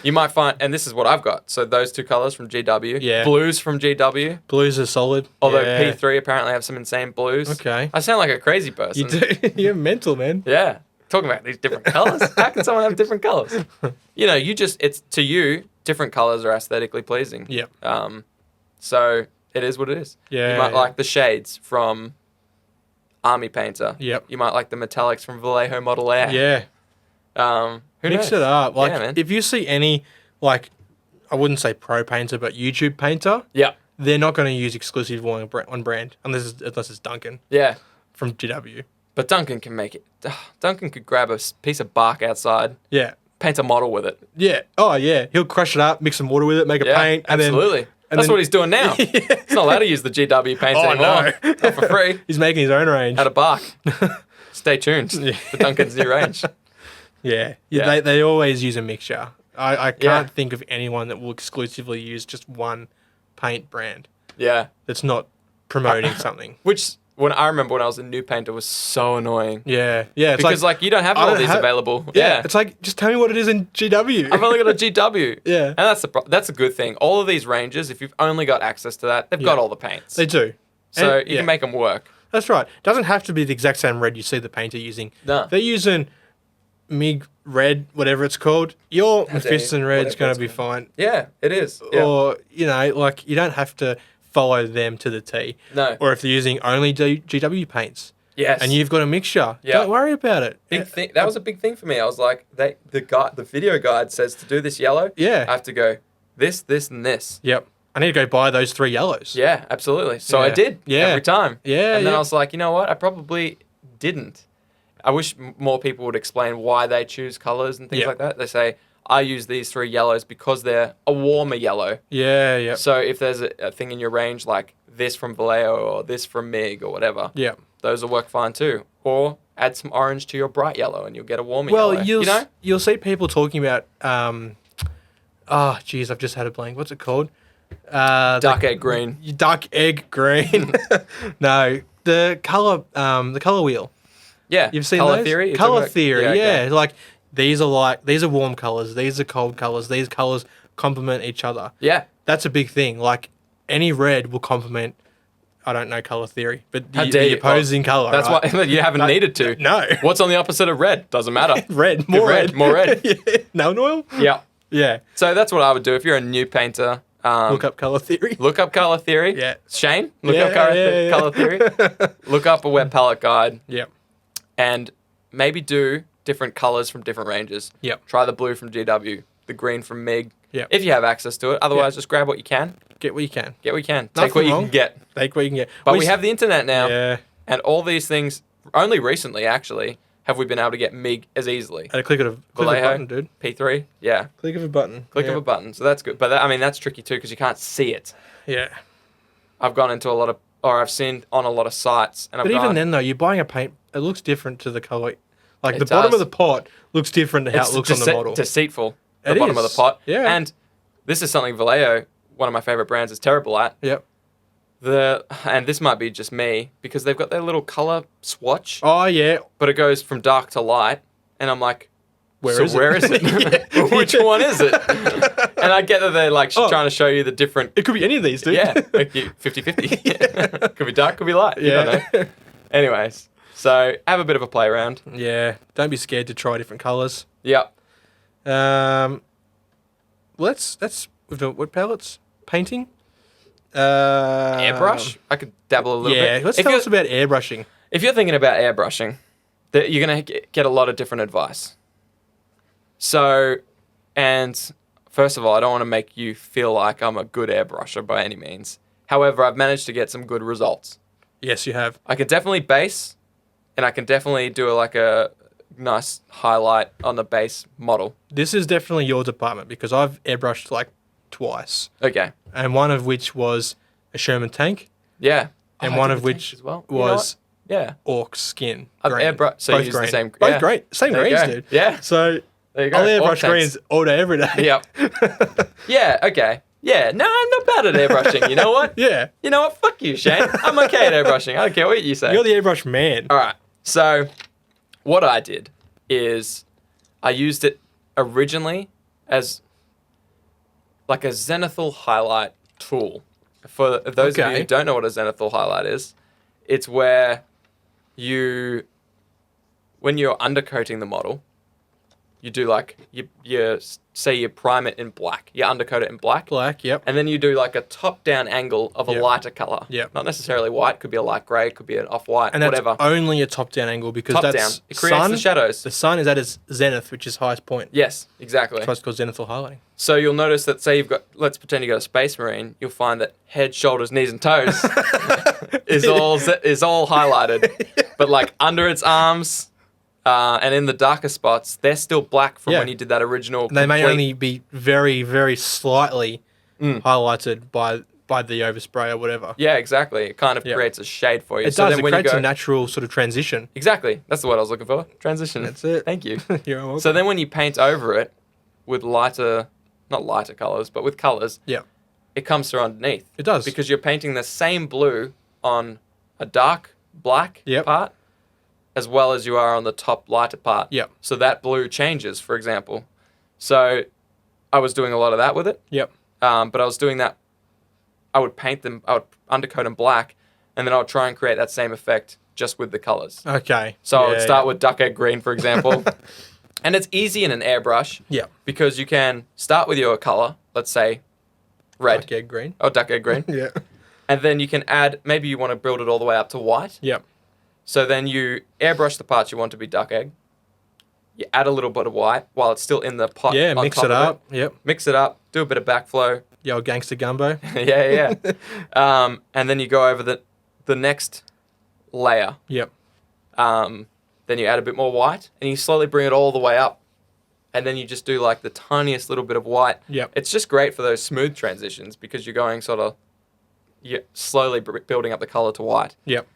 You might find, and this is what I've got. So those 2 colors from GW. Yeah. Blues from GW. Blues are solid. Although yeah. P3 apparently have some insane blues. Okay. I sound like a crazy person. You do. You're mental, man. Yeah. Talking about these different colors. How can someone have different colors? You know, it's to you, different colors are aesthetically pleasing. Yep. So it is what it is. Yeah, You might yeah. like the shades from Army Painter. Yep. You might like the metallics from Vallejo Model Air. Yeah. Who Mix knows? it up. Like, Yeah, man. if you see any, like, I wouldn't say pro painter, but YouTube painter, Yeah. they're not going to use exclusive one brand unless it's Duncan Yeah. from GW. But Duncan can make it. Duncan could grab a piece of bark outside, Yeah. paint a model with it. Yeah. Oh, yeah. He'll crush it up, mix some water with it, make a Yeah, paint. And absolutely. That's what he's doing now. Yeah. He's not allowed to use the GW paints Oh, anymore. no. Not for free. He's making his own range. Out of bark. Stay tuned for Duncan's new range. Yeah. Yeah. They always use a mixture. I can't Yeah. think of anyone that will exclusively use just one paint brand Yeah. that's not promoting something. Which, when I remember when I was a new painter, was so annoying. Yeah. Yeah. It's Because, like, you don't have I all don't these have- available. yeah. Yeah. It's like, just tell me what it is in GW. I've only got a GW. Yeah. And that's a good thing. All of these ranges, if you've only got access to that, they've got Yeah. all the paints. They do. So And- you yeah. can make them work. That's right. Doesn't have to be the exact same red you see the painter using. No. They're using MiG red, whatever it's called. Your That's Mephiston red's whatever going it's to be called. fine. Yeah, it is. Yeah. Or, you know, like, you don't have to follow them to the T. No. Or if they're using only GW paints Yes. and you've got a mixture, Yeah. don't worry about it. Big thing. That was a big thing for me. I was like, the video guide says to do this yellow. Yeah. I have to go this, and this. Yep. I need to go buy those 3 yellows. Yeah, absolutely. So I Yeah. did. Yeah. Every time. Yeah, And then yeah. I was like, you know what? I probably didn't. I wish more people would explain why they choose colors and things Yeah. like that. They say, I use these 3 yellows because they're a warmer yellow. Yeah, yeah. So if there's a thing in your range like this from Vallejo or this from MiG or whatever, Yeah. those will work fine too. Or add some orange to your bright yellow and you'll get a warmer Well, yellow. you'll see people talking about geez, I've just had a blank. What's it called? Dark egg green. Dark egg green. No, the color wheel. Yeah. You've seen Color those? theory? You're Color talking about- theory. okay. Yeah, like these are warm colors. These are cold colors. These colors complement each other. Yeah. That's a big thing. Like any red will complement. I don't know color theory, but How the, dare the you? opposing color. That's right? why you haven't needed to. No. What's on the opposite of red? Doesn't matter. Red, more red, red, more red. Yeah. Nail oil. Yeah. Yeah. So that's what I would do if you're a new painter. Look up color theory. Look up color theory. Yeah. Shane, look Yeah, up color, yeah, yeah. color theory. Look up a web palette guide Yep. and maybe do different colors from different ranges. Yep. Try the blue from GW, the green from MiG. Yep. If you have access to it. Otherwise, just grab what you can. Get what you can. Get what you can. Take Nothing what you wrong. can get. Take what you can get. But we have the internet now. Yeah. And all these things, only recently, actually, have we been able to get MiG as easily. At a click of a Vallejo, button, dude. P3, yeah. Click of a button. Click yeah. of a button. So that's good. But I mean, that's tricky too because you can't see it. Yeah. I've gone into a lot of, or I've seen on a lot of sites. And I've But even gone, then, though, you're buying a paint. It looks different to the color. Like It the bottom does. of the pot looks different to how it looks on the model. deceitful. The It bottom of the is. pot. Yeah. And this is something Vallejo, one of my favorite brands, is terrible at. Yep. And this might be just me because they've got their little color swatch, Oh yeah. but it goes from dark to light, and I'm like, Where so is it? where is it? Yeah. Which one is it? And I get that they're like Oh. trying to show you the different. It could be any of these, dude. Yeah, like 50-50. Could be dark, could be light. You don't Yeah. know. Anyways, so have a bit of a play around. Yeah. Don't be scared to try different colors. Yep. Let's we've done wood palettes, painting. Airbrush. I could dabble a little Yeah. bit. Let's If tell you're- us about airbrushing. If you're thinking about airbrushing, that you're going to get a lot of different advice. So, and first of all, I don't want to make you feel like I'm a good airbrusher by any means. However, I've managed to get some good results. Yes, you have. I can definitely base, and I can definitely do like a nice highlight on the base model. This is definitely your department because I've airbrushed like twice, Okay. and one of which was a Sherman tank, Yeah. and Oh, I one did of the which tank as well. You know was what? Yeah. orc skin. I've green. airbrushed. So you Both use the green. same. Both yeah. great. Same There you greens, go. dude. Yeah. So There you go. I'll Orc airbrush tanks. greens all day, every day. Yep. Yeah, okay. Yeah, no, I'm not bad at airbrushing. You know what? Yeah. You know what? Fuck you, Shane. I'm okay at airbrushing. I don't care what you say. You're the airbrush man. All right. So, what I did is I used it originally as like a zenithal highlight tool. For those of you Okay. who don't know what a zenithal highlight is, it's where when you're undercoating the model, you do like you say you prime it in black, you undercoat it in black, Black, yep. and then you do like a top-down angle of a Yep. lighter color. Yep. Not necessarily white, could be a light gray, could be an off-white, And that's whatever. only a top-down angle because Top that's down. It creates sun. the shadows. The sun is at its zenith, which is highest point. Yes, exactly. That's why it's called zenithal highlighting. So you'll notice that, say you've got, let's pretend you've got a Space Marine, you'll find that head, shoulders, knees, and toes is all highlighted. But like under its arms and in the darker spots, they're still black from Yeah. when you did that original. And they may complete- only be very, very slightly highlighted by the overspray or whatever. Yeah, exactly. It kind of Yeah. creates a shade for you. It so does. then It when you creates go, a natural sort of transition. Exactly. That's the word I was looking for. Transition. That's it. Thank you. You're welcome. So then when you paint over it with lighter, not lighter colors, but with colors, Yeah, it comes through underneath. it does. Because you're painting the same blue on a dark black Yep. part as well as you are on the top lighter part. Yep. So that blue changes, for example. So I was doing a lot of that with it. Yep. But I was doing that. I would paint them, I would undercoat them black, and then I would try and create that same effect just with the colors. Okay. So I Yeah, would start with duck egg green, for example. And it's easy in an airbrush Yeah. because you can start with your color, let's say red Like egg green. or duck egg green. Yeah. And then you can add, maybe you want to build it all the way up to white. Yep. So then you airbrush the parts you want to be duck egg. You add a little bit of white while it's still in the pot. Yeah, on mix top it of up. Yep. Mix it up, do a bit of backflow. Yo, gangster gumbo. Yeah. And then you go over the next layer. Yep. Then you add a bit more white, and you slowly bring it all the way up. And then you just do like the tiniest little bit of white. Yep. It's just great for those smooth transitions because you're going sort of, you're slowly building up the color to white. Yep.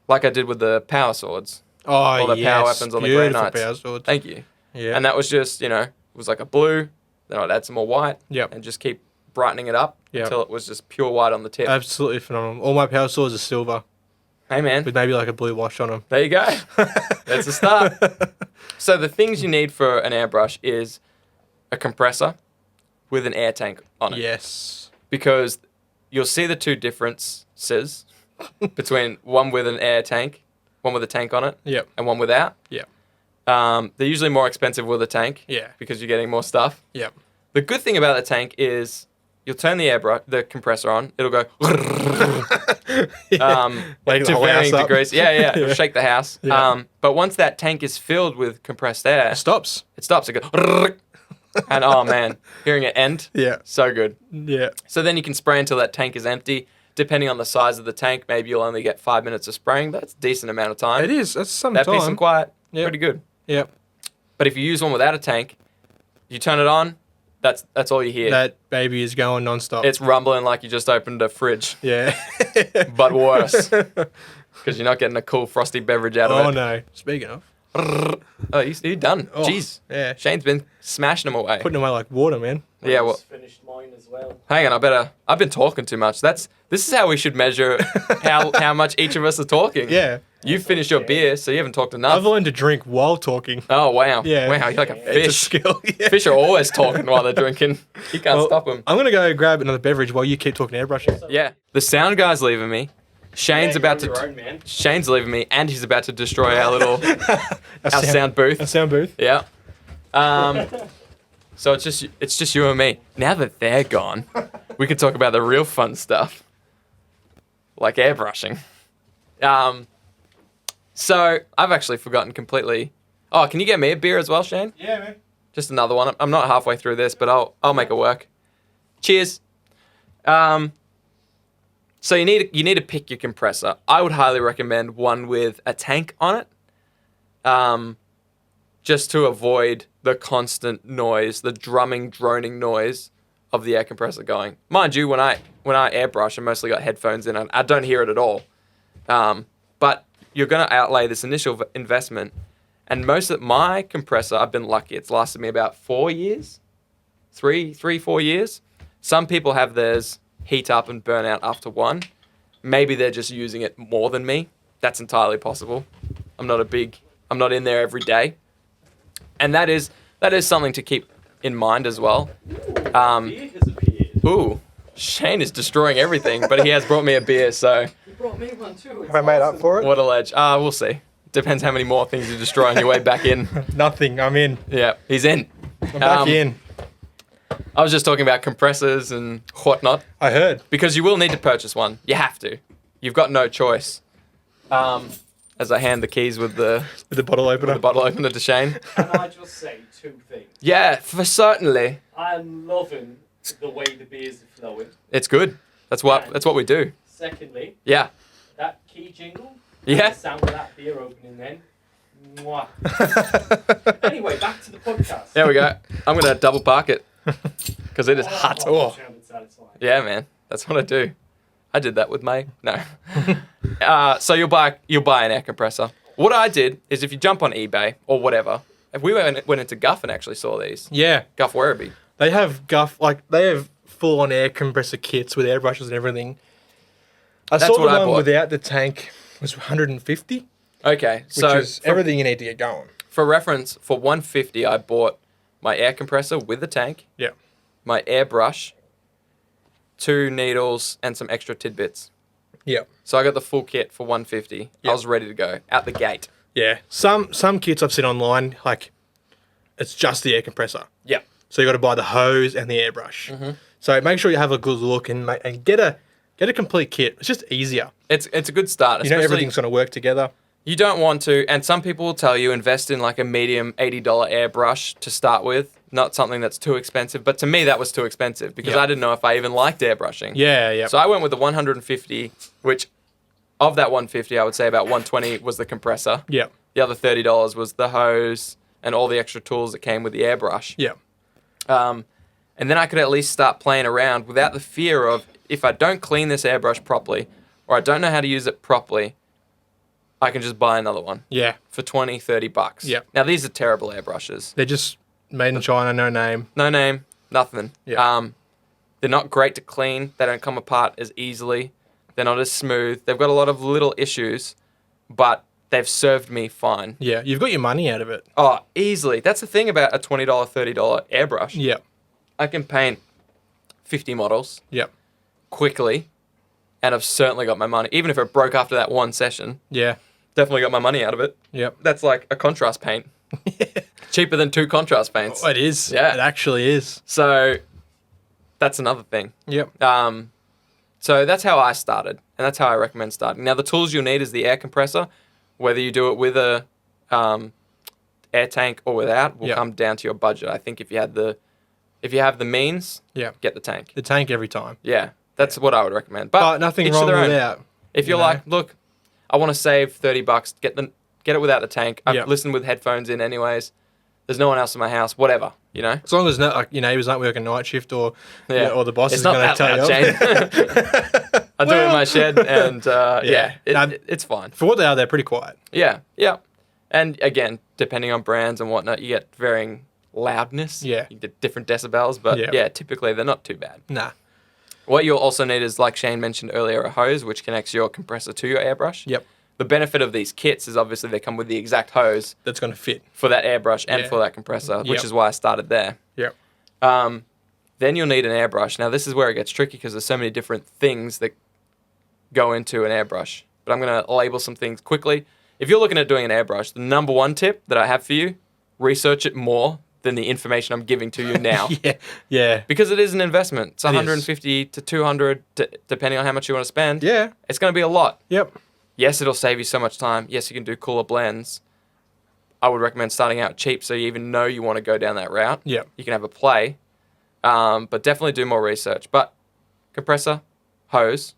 Like I did with the power swords. Oh, All the yes. power weapons on the Grey Beautiful Knights. power swords. Thank you. Yeah. And that was just, it was like a blue. Then I'd add some more white. Yep. And just keep brightening it up Yep. until it was just pure white on the tip. Absolutely phenomenal. All my power swords are silver Hey, man. with maybe like a blue wash on them. There you go. That's the start. So the things you need for an airbrush is a compressor with an air tank on it. Yes. Because you'll see the two differences between one with an air tank, one with a tank on it, Yep. and one without. Yep. They're usually more expensive with a tank. Yeah. Because you're getting more stuff. Yep. The good thing about the tank is you'll turn the compressor on. It'll go Wake the to whole house varying up. degrees. Yeah. It'll Yeah. shake the house. Yeah. But once that tank is filled with compressed air, It stops. it stops. It goes and oh man, hearing it end, Yeah. so good. Yeah. So then you can spray until that tank is empty. Depending on the size of the tank, maybe you'll only get 5 minutes of spraying. But that's a decent amount of time. It is. That's some That time. peace and quiet, Yep. pretty good. Yep. But if you use one without a tank, you turn it on. That's all you hear. That baby is going non-stop. It's rumbling like you just opened a fridge, yeah. but worse. Because you're not getting a cool frosty beverage out Oh of it. no. Speaking of. Oh, you're done. Oh, Jeez. Yeah. Shane's been smashing them away. Putting away like water, man. Yeah, I well, just finished mine as well. hang on. I've been talking too much. This is how we should measure how much each of us are talking. Yeah. You've finished your beer, so you haven't talked enough. I've learned to drink while talking. Oh, wow. Yeah. Wow, you're like a It's It's a fish. skill. Yeah. Fish are always talking while they're drinking. You can't Well, stop them. I'm gonna go grab another beverage while you keep talking airbrushing. Yeah. The sound guy's leaving me. Shane's about to... man. Shane's leaving me, and he's about to destroy our little... our sound booth. A sound booth. Yeah. So it's just you and me. Now that they're gone, we can talk about the real fun stuff, like airbrushing. So I've actually forgotten completely. Oh, can you get me a beer as well, Shane? Yeah, man. Just another one. I'm not halfway through this, but I'll make it work. Cheers. So you need to pick your compressor. I would highly recommend one with a tank on it. Just to avoid the constant noise, the drumming, droning noise of the air compressor going. Mind you, when I airbrush, I mostly got headphones in, and I don't hear it at all. But you're going to outlay this initial investment, and my compressor, I've been lucky. It's lasted me about 4 years, 4 years. Some people have theirs heat up and burn out after one. Maybe they're just using it more than me. That's entirely possible. I'm not in there every day. And that is something to keep in mind as well. Beer has appeared. Ooh, Shane is destroying everything, but he has brought me a beer, so You brought me one too. Have I made up for it? what a ledge. We'll see. Depends how many more things you destroy on your way back in. Nothing. I'm in. Yeah, he's in. I'm back in. I was just talking about compressors and whatnot, I heard. because you will need to purchase one. You have to. You've got no choice. As I hand the keys with the With the bottle opener. bottle opener to Shane. Can I just say two things? Yeah, for certainly. I'm loving the way the beers are flowing. It's good. That's what we do. Secondly, Yeah. that key jingle. Yeah. The sound of that beer opening then. Mwah. Anyway, back to the podcast. There we go. I'm gonna double park it because it is hot. Oh. Sounded satisfying. Yeah, man. That's what I do. I did that with May. No. So you'll buy an air compressor. What I did is if you jump on eBay or whatever, if we went into Guff and actually saw these, Yeah. Guff Werribee. They have they have full-on air compressor kits with airbrushes and everything. I That's saw the what I one bought. without the tank was 150, Okay, which so is everything you need to get going. for reference, for 150, I bought my air compressor with the tank, Yeah. my airbrush, 2 needles, and some extra tidbits. Yeah. So I got the full kit for 150. Yeah. I was ready to go out the gate. Yeah. Some kits I've seen online, like, it's just the air compressor. Yeah. So you got to buy the hose and the airbrush. So make sure you have a good look and get a Get a complete kit. It's just easier. It's a good start. You know especially- everything's going to work together. You don't want to, and some people will tell you invest in like a medium $80 airbrush to start with, not something that's too expensive. But to me, that was too expensive because Yeah. I didn't know if I even liked airbrushing. Yeah, yeah. So I went with the 150, which of that 150, I would say about 120 was the compressor. yeah, The other $30 was the hose and all the extra tools that came with the airbrush. yeah, And then I could at least start playing around without the fear of if I don't clean this airbrush properly or I don't know how to use it properly, I can just buy another one yeah. for 20, 30 bucks. Yep. Now, these are terrible airbrushes. They're just made in China, no name. No name, nothing. Yeah. They're not great to clean. They don't come apart as easily. They're not as smooth. They've got a lot of little issues, but they've served me fine. Yeah, you've got your money out of it. Oh, easily. That's the thing about a $20, $30 airbrush. Yeah, I can paint 50 models yeah, quickly, and I've certainly got my money. Even if it broke after that one session, yeah, definitely got my money out of it. yep. That's like a contrast paint. Cheaper than 2 contrast paints. Oh, it is. Yeah. It actually is. So that's another thing. Yep. So that's how I started, and that's how I recommend starting. Now, the tools you'll need is the air compressor. Whether you do it with a air tank or without will Yeah. come down to your budget. I think if you have the means, Yeah. get the tank. The tank every time. Yeah, that's what I would recommend. But nothing each to wrong their own. without. If you're you know? like, look, I want to save $30, get it without the tank. I've Yep. listened with headphones in anyways. There's no one else in my house. Whatever, you know. As long as your neighbours aren't working night shift or or the boss It's is not going to that tell loud, you. Shane. I do it in my shed, and Yeah. Now- it's fine. For what they are, they're pretty quiet. Yeah, yeah. And again, depending on brands and whatnot, you get varying loudness. Yeah. You get different decibels, but Yeah. yeah, typically they're not too bad. Nah. What you'll also need is, like Shane mentioned earlier, a hose which connects your compressor to your airbrush. Yep. The benefit of these kits is obviously they come with the exact hose That's going to fit. for that airbrush and Yeah. for that compressor, which Yep. is why I started there. Yep. Then you'll need an airbrush. Now, this is where it gets tricky because there's so many different things that go into an airbrush. But I'm going to label some things quickly. If you're looking at doing an airbrush, the number one tip that I have for you, research it more than the information I'm giving to you now. Yeah. Yeah. Because it is an investment. It's It is. 150 to 200, depending on how much you want to spend. Yeah. It's going to be a lot. Yep. Yes, it'll save you so much time. Yes, you can do cooler blends. I would recommend starting out cheap so you even know you want to go down that route. Yep. You can have a play, but definitely do more research. But compressor, hose,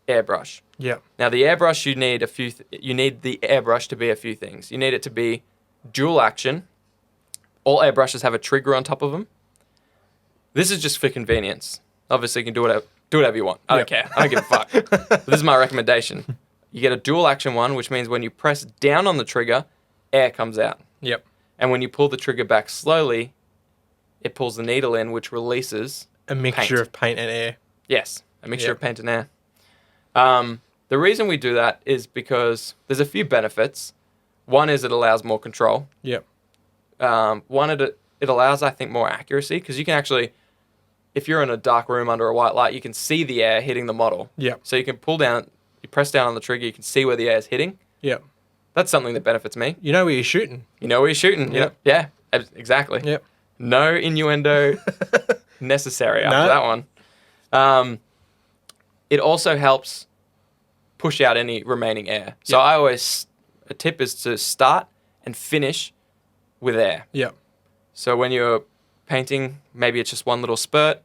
airbrush. Yep. Now the airbrush, you need you need the airbrush to be a few things. You need it to be dual action. All airbrushes have a trigger on top of them. This is just for convenience. Obviously, you can do whatever you want. I don't care. I don't give a fuck. But this is my recommendation. You get a dual action one, which means when you press down on the trigger, air comes out. Yep. And when you pull the trigger back slowly, it pulls the needle in, which releases, A mixture Paint. of paint and air. yes, a mixture Yep. of paint and air. The reason we do that is because there's a few benefits. One is it allows more control. Yep. One, it allows, I think, more accuracy because you can actually, if you're in a dark room under a white light, you can see the air hitting the model. Yep. So you can pull down, you press down on the trigger, you can see where the air is hitting. Yep. That's something that benefits me. You know where you're shooting. You know where you're shooting. Yep. Yeah, exactly. Yep. No innuendo necessary after No. that one. It also helps push out any remaining air. So Yep. a tip is to start and finish with air. Yep. So when you're painting, maybe it's just one little spurt,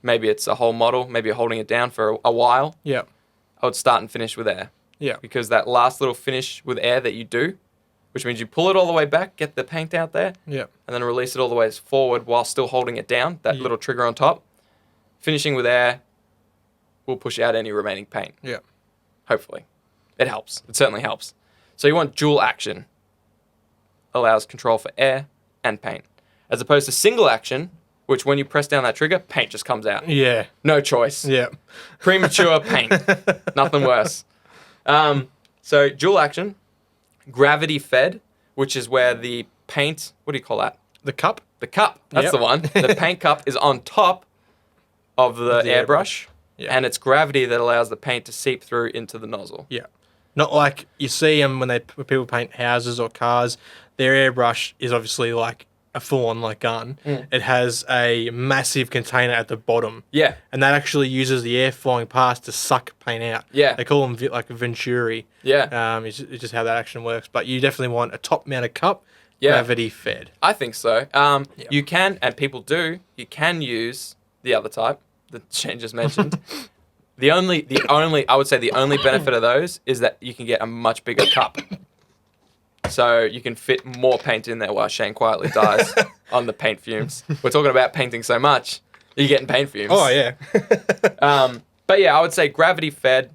maybe it's a whole model, maybe you're holding it down for a while. Yep. I would start and finish with air Yep. because that last little finish with air that you do, which means you pull it all the way back, get the paint out there, Yep. and then release it all the way forward while still holding it down, that Yeah. little trigger on top. Finishing with air will push out any remaining paint, Yep. hopefully. It helps. It certainly helps. So you want dual action. Allows control for air and paint. As opposed to single action, which when you press down that trigger, paint just comes out. Yeah. No choice. Yep. Premature paint. Nothing worse. So dual action, gravity fed, which is where the paint, what do you call that? The cup. The cup. That's Yep. the one. The paint cup is on top of the The airbrush, Yeah. and it's gravity that allows the paint to seep through into the nozzle. Yeah. Not like you see them when people paint houses or cars. Their airbrush is obviously like a full-on like gun. It has a massive container at the bottom. Yeah. And that actually uses the air flying past to suck paint out. Yeah. They call them like a Venturi. Yeah. It's just how that action works. But you definitely want a top-mounted cup, Yeah. gravity fed. I think so. You can, and people do, you can use the other type that Shane just mentioned. The only, I would say the only benefit of those is that you can get a much bigger cup. So you can fit more paint in there while Shane quietly dies on the paint fumes. We're talking about painting so much, you're getting paint fumes. Oh, yeah. But yeah, I would say gravity fed.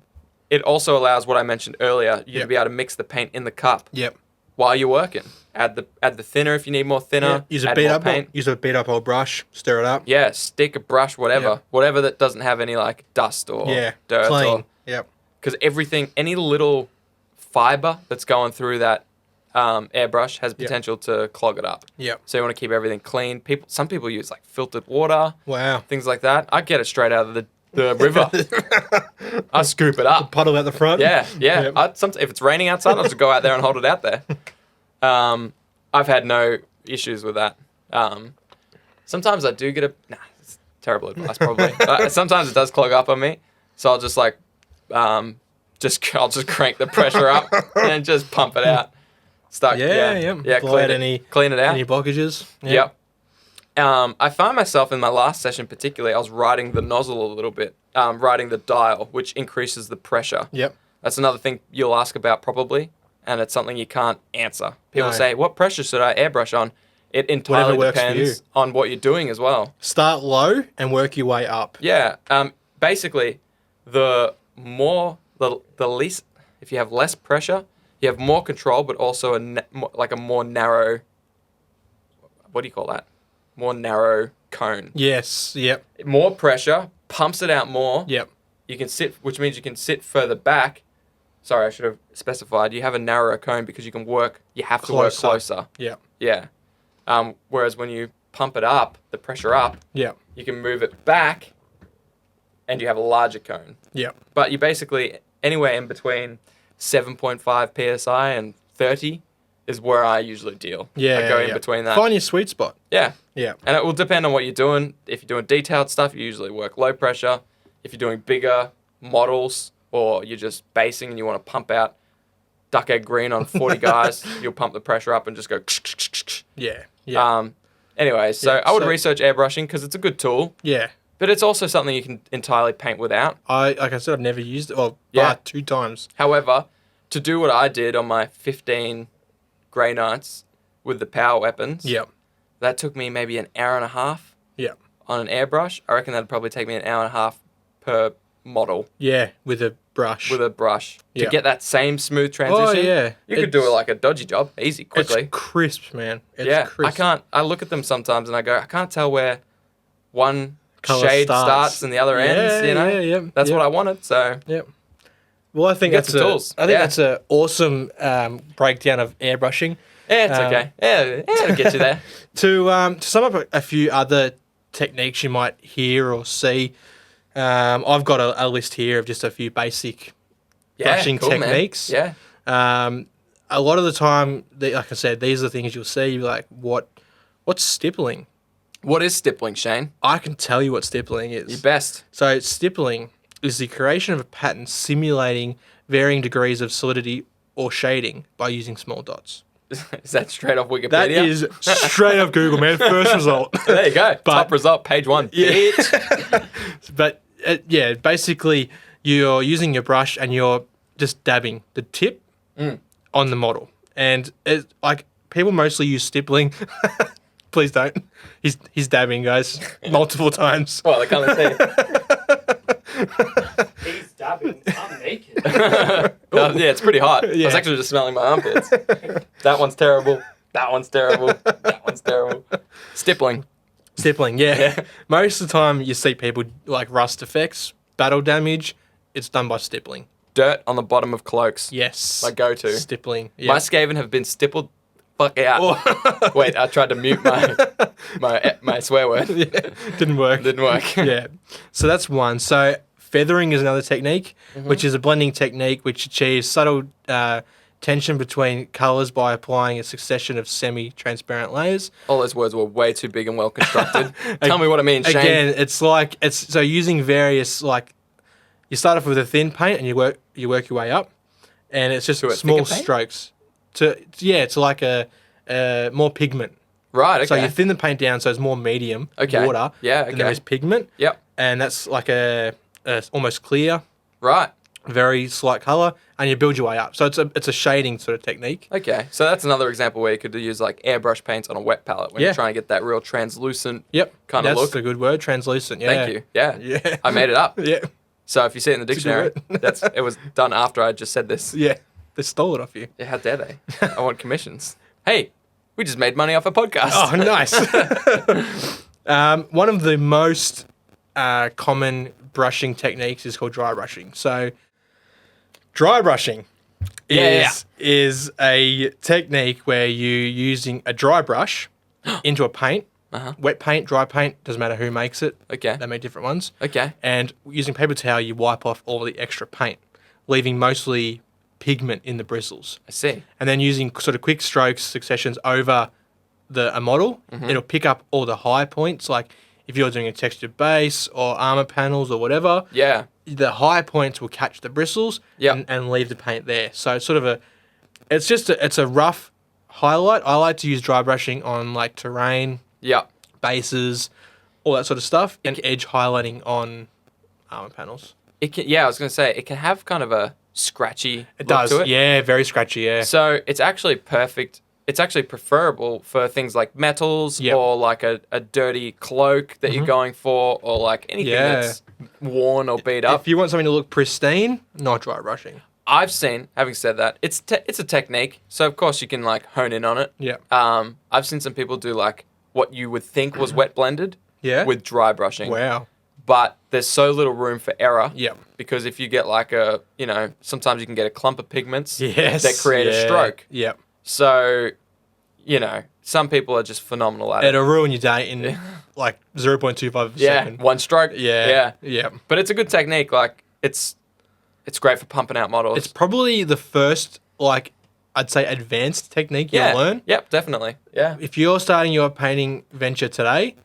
It also allows what I mentioned earlier, you to Yep. be able to mix the paint in the cup Yep. while you're working. Add the thinner if you need more thinner. Use a add beat more up paint. use a beat up old brush, stir it up. Yeah, stick, a brush, whatever. Yep. Whatever that doesn't have any like dust or Yeah. dirt. Clean. Yep. Because everything, any little fiber that's going through that airbrush has potential to clog it up. Yep. So you want to keep everything clean. Some people use like filtered water, Wow. things like that. I get it straight out of the river. I scoop it up. Puddle at the front. Yeah. Yep. If it's raining outside, I'll just go out there and hold it out there. I've had no issues with that. Sometimes I do get it's terrible advice probably. Sometimes it does clog up on me, so I'll just like, I'll just crank the pressure up and just pump it out. Start, Yeah. Blow out clean it out. any blockages. Yep. I found myself in my last session particularly, I was riding the nozzle a little bit, riding the dial, which increases the pressure. Yep. That's another thing you'll ask about probably, and it's something you can't answer. People No. say, what pressure should I airbrush on? It entirely works for depends you. on what you're doing as well. Start low and work your way up. Yeah. Basically, the least, if you have less pressure, you have more control, but also a more narrow, what do you call that? More narrow cone. Yes. Yep. More pressure, pumps it out more. Yep. You can sit, which means you can sit further back. Sorry, I should have specified. You have a narrower cone because you have to work closer. Yep. Yeah. Whereas when you pump it up, the pressure up, Yep. you can move it back and you have a larger cone. Yep. But you basically, anywhere in between 7.5 PSI and 30 is where I usually deal. Yeah. I go in yep. between that. Find your sweet spot. Yeah. Yeah. And it will depend on what you're doing. If you're doing detailed stuff, you usually work low pressure. If you're doing bigger models or you're just basing and you want to pump out duck egg green on 40 guys, you'll pump the pressure up and just go. Yeah. Yeah. Anyway, so Yeah, I would so- research airbrushing because it's a good tool, yeah. but it's also something you can entirely paint without. Like I said, I've never used it. Well, Yeah. 2 times. However, to do what I did on my 15 Grey Knights with the power weapons, Yep. that took me maybe an hour and a half Yep. on an airbrush. I reckon that'd probably take me an hour and a half per model Yeah. With a brush. with a brush to Yeah. get that same smooth transition. Oh, yeah. You could do it like a dodgy job, easy, quickly. It's crisp, man. It's Yeah, crisp. I look at them sometimes and I go, I can't tell where one Colour shade starts. starts and the other ends, you know? Yeah, yeah. That's yep. what I wanted, so Yep. Well, I think You got that's the tools. I think Yeah. that's an awesome breakdown of airbrushing. yeah, it's okay. Yeah, it'll get you there. To sum up a few other techniques you might hear or see, I've got a list here of just a few basic Yeah, brushing cool, man. techniques. Yeah. A lot of the time, like I said, these are the things you'll see. You're like, what's stippling? What is stippling, Shane? I can tell you what stippling is. Your best. So stippling is the creation of a pattern simulating varying degrees of solidity or shading by using small dots. Is that straight off Wikipedia? That is straight off Google, man. First result. There you go. But- Top result, page 1. Yeah. Bitch. But yeah, basically you're using your brush and you're just dabbing the tip on the model. And it's like people mostly use stippling. Please don't. He's dabbing, guys, multiple times. Well, I can't see. He's dabbing. I'm naked. Yeah, it's pretty hot. I was Yeah. actually just smelling my armpits. That one's terrible. That one's terrible. That one's terrible. Stippling. Stippling, yeah. Yeah. Most of the time you see people like rust effects, battle damage. It's done by stippling. Dirt on the bottom of cloaks. Yes. My go-to. Stippling. My Yeah. Skaven have been stippled fuck out. Wait, I tried to mute my swear word. Yeah, didn't work. Didn't work. Yeah. So that's one. So feathering is another technique, Mm-hmm. which is a blending technique which achieves subtle tension between colours by applying a succession of semi-transparent layers. All those words were way too big and well constructed. Tell me what it means, Shane. Again, it's so using various, like, you start off with a thin paint and you work your way up, and it's just To a small thicker paint? strokes to like a more pigment. Right, okay. So you thin the paint down so it's more medium Okay. water. Yeah, And there okay. is pigment, Yep. and that's like a almost clear, Right. very slight color, and you build your way up. So it's a shading sort of technique. Okay. So that's another example where you could use like airbrush paints on a wet palette when Yeah. you're trying to get that real translucent Yep, kind of that's look. a good word, translucent. Yeah. Thank you. Yeah. Yeah. I made it up. Yeah, So if you see it in the It's a good dictionary, it was done after I just said this. yeah. They stole it off you. Yeah, how dare they? I want commissions. Hey, we just made money off a podcast. Oh, nice. One of the most common brushing techniques is called dry brushing. So, dry brushing Yeah. is a technique where you using a dry brush into a paint, Uh-huh. wet paint, dry paint, doesn't matter who makes it. Okay. They make different ones. Okay. And using paper towel, you wipe off all the extra paint, leaving mostly pigment in the bristles. I see. And then using sort of quick strokes, successions over a model, Mm-hmm. it'll pick up all the high points. Like if you're doing a textured base or armor panels or whatever, Yeah. the high points will catch the bristles Yep. and leave the paint there. So it's sort of it's a rough highlight. I like to use dry brushing on like terrain, Yep. bases, all that sort of stuff, and edge highlighting on armor panels. It can. Yeah, I was gonna say it can have kind of a scratchy It look does, to it. yeah, very scratchy, yeah. So it's actually perfect. It's actually preferable for things like metals Yep. Mm-hmm. or like a dirty cloak that you're going for, or like anything Yeah. that's worn or beat up. If you want something to look pristine, not dry brushing. I've seen, having said that, it's a technique. So of course you can like hone in on it. Yeah. I've seen some people do like what you would think was wet blended Yeah. with dry brushing, Wow. but there's so little room for error. Yep. Because if you get like sometimes you can get a clump of pigments Yes. that create a yeah. stroke. Yep. So, some people are just phenomenal at it. It'll ruin your day in like 0.25 of a Yeah, second. one stroke. Yeah. Yeah. Yep. But it's a good technique. Like, it's great for pumping out models. It's probably the first, like, I'd say advanced technique you'll learn. Yep, definitely. Yeah. If you're starting your painting venture today,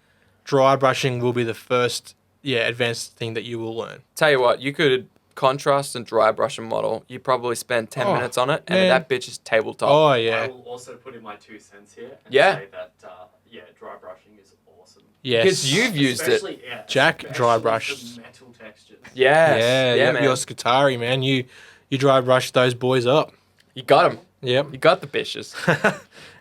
dry brushing will be the first, advanced thing that you will learn. Tell you what, you could contrast and dry brush a model. You probably spend 10 Oh, minutes on it, and man. that bitch is tabletop. Oh, I yeah. will also put in my 2 cents here and Yeah. say that dry brushing is awesome. Yes. Because you've used it. Especially, Jack especially dry for brushed. metal textures. Yes. Yeah, Yeah, yep, man. you're Scutari, man. You dry brush those boys up. You got them. Yep. You got the bitches.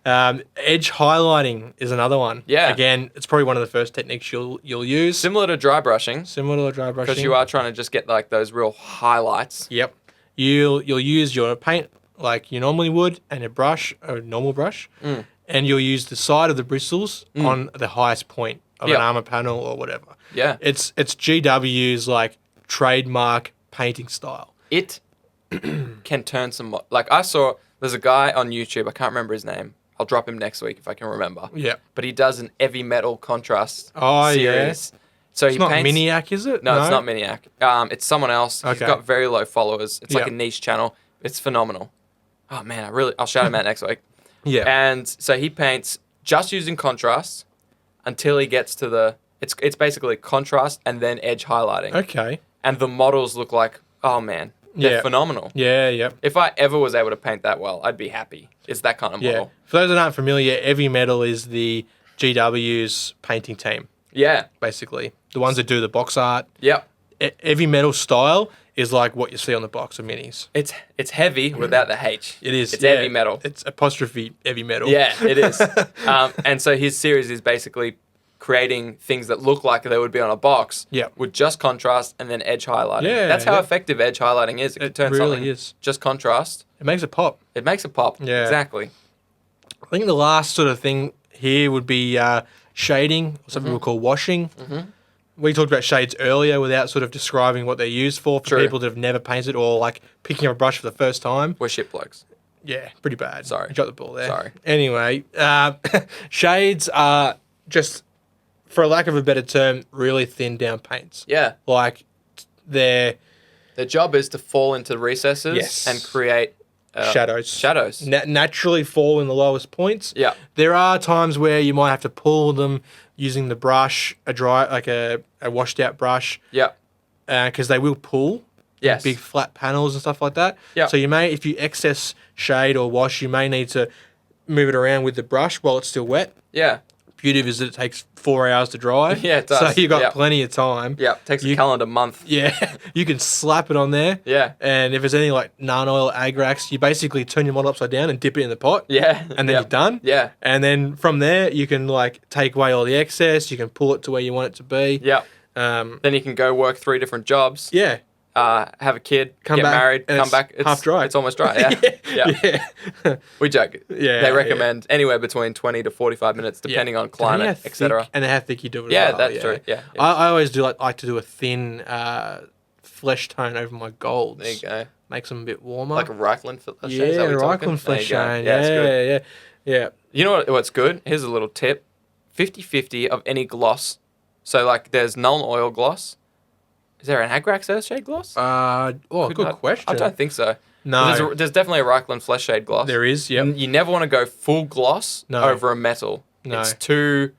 Edge highlighting is another one. Yeah. Again, it's probably one of the first techniques you'll use. Similar to dry brushing, Similar to dry brushing. because you are trying to just get like those real highlights. Yep. You'll use your paint like you normally would and a brush, a normal brush, Mm. and you'll use the side of the bristles on the highest point of Yep. an armor panel or whatever. Yeah. It's GW's like trademark painting style. It can turn some like I saw there's a guy on YouTube, I can't remember his name. I'll drop him next week if I can remember. Yeah. But he does an heavy metal contrast Oh, series. So It's he not paints Miniac, is it? No, it's not Miniac. It's someone else. He's Okay. got very low followers. It's like Yeah. a niche channel. It's phenomenal. Oh man, I'll shout him out next week. Yeah. And so he paints just using contrast until he gets to it's basically contrast and then edge highlighting. Okay. And the models look like, oh man, they're Yeah. phenomenal. Yeah, yep. If I ever was able to paint that well, I'd be happy. It's that kind of Yeah. model. For those that aren't familiar, Heavy Metal is the GW's painting team, Yeah. basically. The ones that do the box art. Yep. Heavy Metal style is like what you see on the box of minis. It's heavy without the H. It is. It's yeah. heavy metal. It's apostrophe heavy metal. Yeah, it is. And so his series is basically creating things that look like they would be on a box Yep. with just contrast and then edge highlighting. Yeah, That's how yeah. effective edge highlighting is. It can It turn really something is. just contrast. It makes it pop. It makes it pop. Yeah. Exactly. I think the last sort of thing here would be shading, or something we call washing. Mm-hmm. We talked about shades earlier without sort of describing what they're used for True. people that have never painted or like picking up a brush for the first time. We're shit blokes. Yeah, pretty bad. Sorry. You dropped the ball there. Sorry. Anyway, shades are just, for lack of a better term, really thin down paints. Yeah. Like they're Their job is to fall into recesses Yes. and create Shadows. Shadows. Naturally fall in the lowest points. Yeah. There are times where you might have to pull them using the brush, a washed out brush, Yeah. because they will pull. Yes. Big flat panels and stuff like that. Yeah. So you may, if you excess shade or wash, you may need to move it around with the brush while it's still wet. Yeah. Beauty of it is that it takes 4 hours to dry. Yeah, it does. So you've got Yep. plenty of time. Yeah. Takes a calendar month. Yeah, you can slap it on there. Yeah. And if there's any like non-oil Agrax, you basically turn your model upside down and dip it in the pot. Yeah. And then Yep. you're done. Yeah. And then from there, you can like take away all the excess. You can pull it to where you want it to be. Yeah. Um, Then you can go work 3 different jobs. yeah. Have a kid, Come get back, married, and come it's back. It's half dry. It's almost dry. Yeah. Yeah. We joke. Yeah, They recommend anywhere between 20 to 45 minutes, depending on climate, etc. And how thick you do it. Yeah, as well, that's true. Yeah. I always do like to do a thin flesh tone over my golds. There you go. Makes them a bit warmer. Like a Reichland flesh shade. yeah, Is that what you're talking? Reichland There flesh you go. tone. Yeah, it's good. Yeah. You know what's good? Here's a little tip. 50-50 of any gloss. So, like, there's null oil gloss. Is there an Agrax Earthshade gloss? Good question. I don't think so. No. But there's definitely a Reichland Flesh Shade gloss. There is, yep. You never want to go full gloss No. over a metal. No. It's too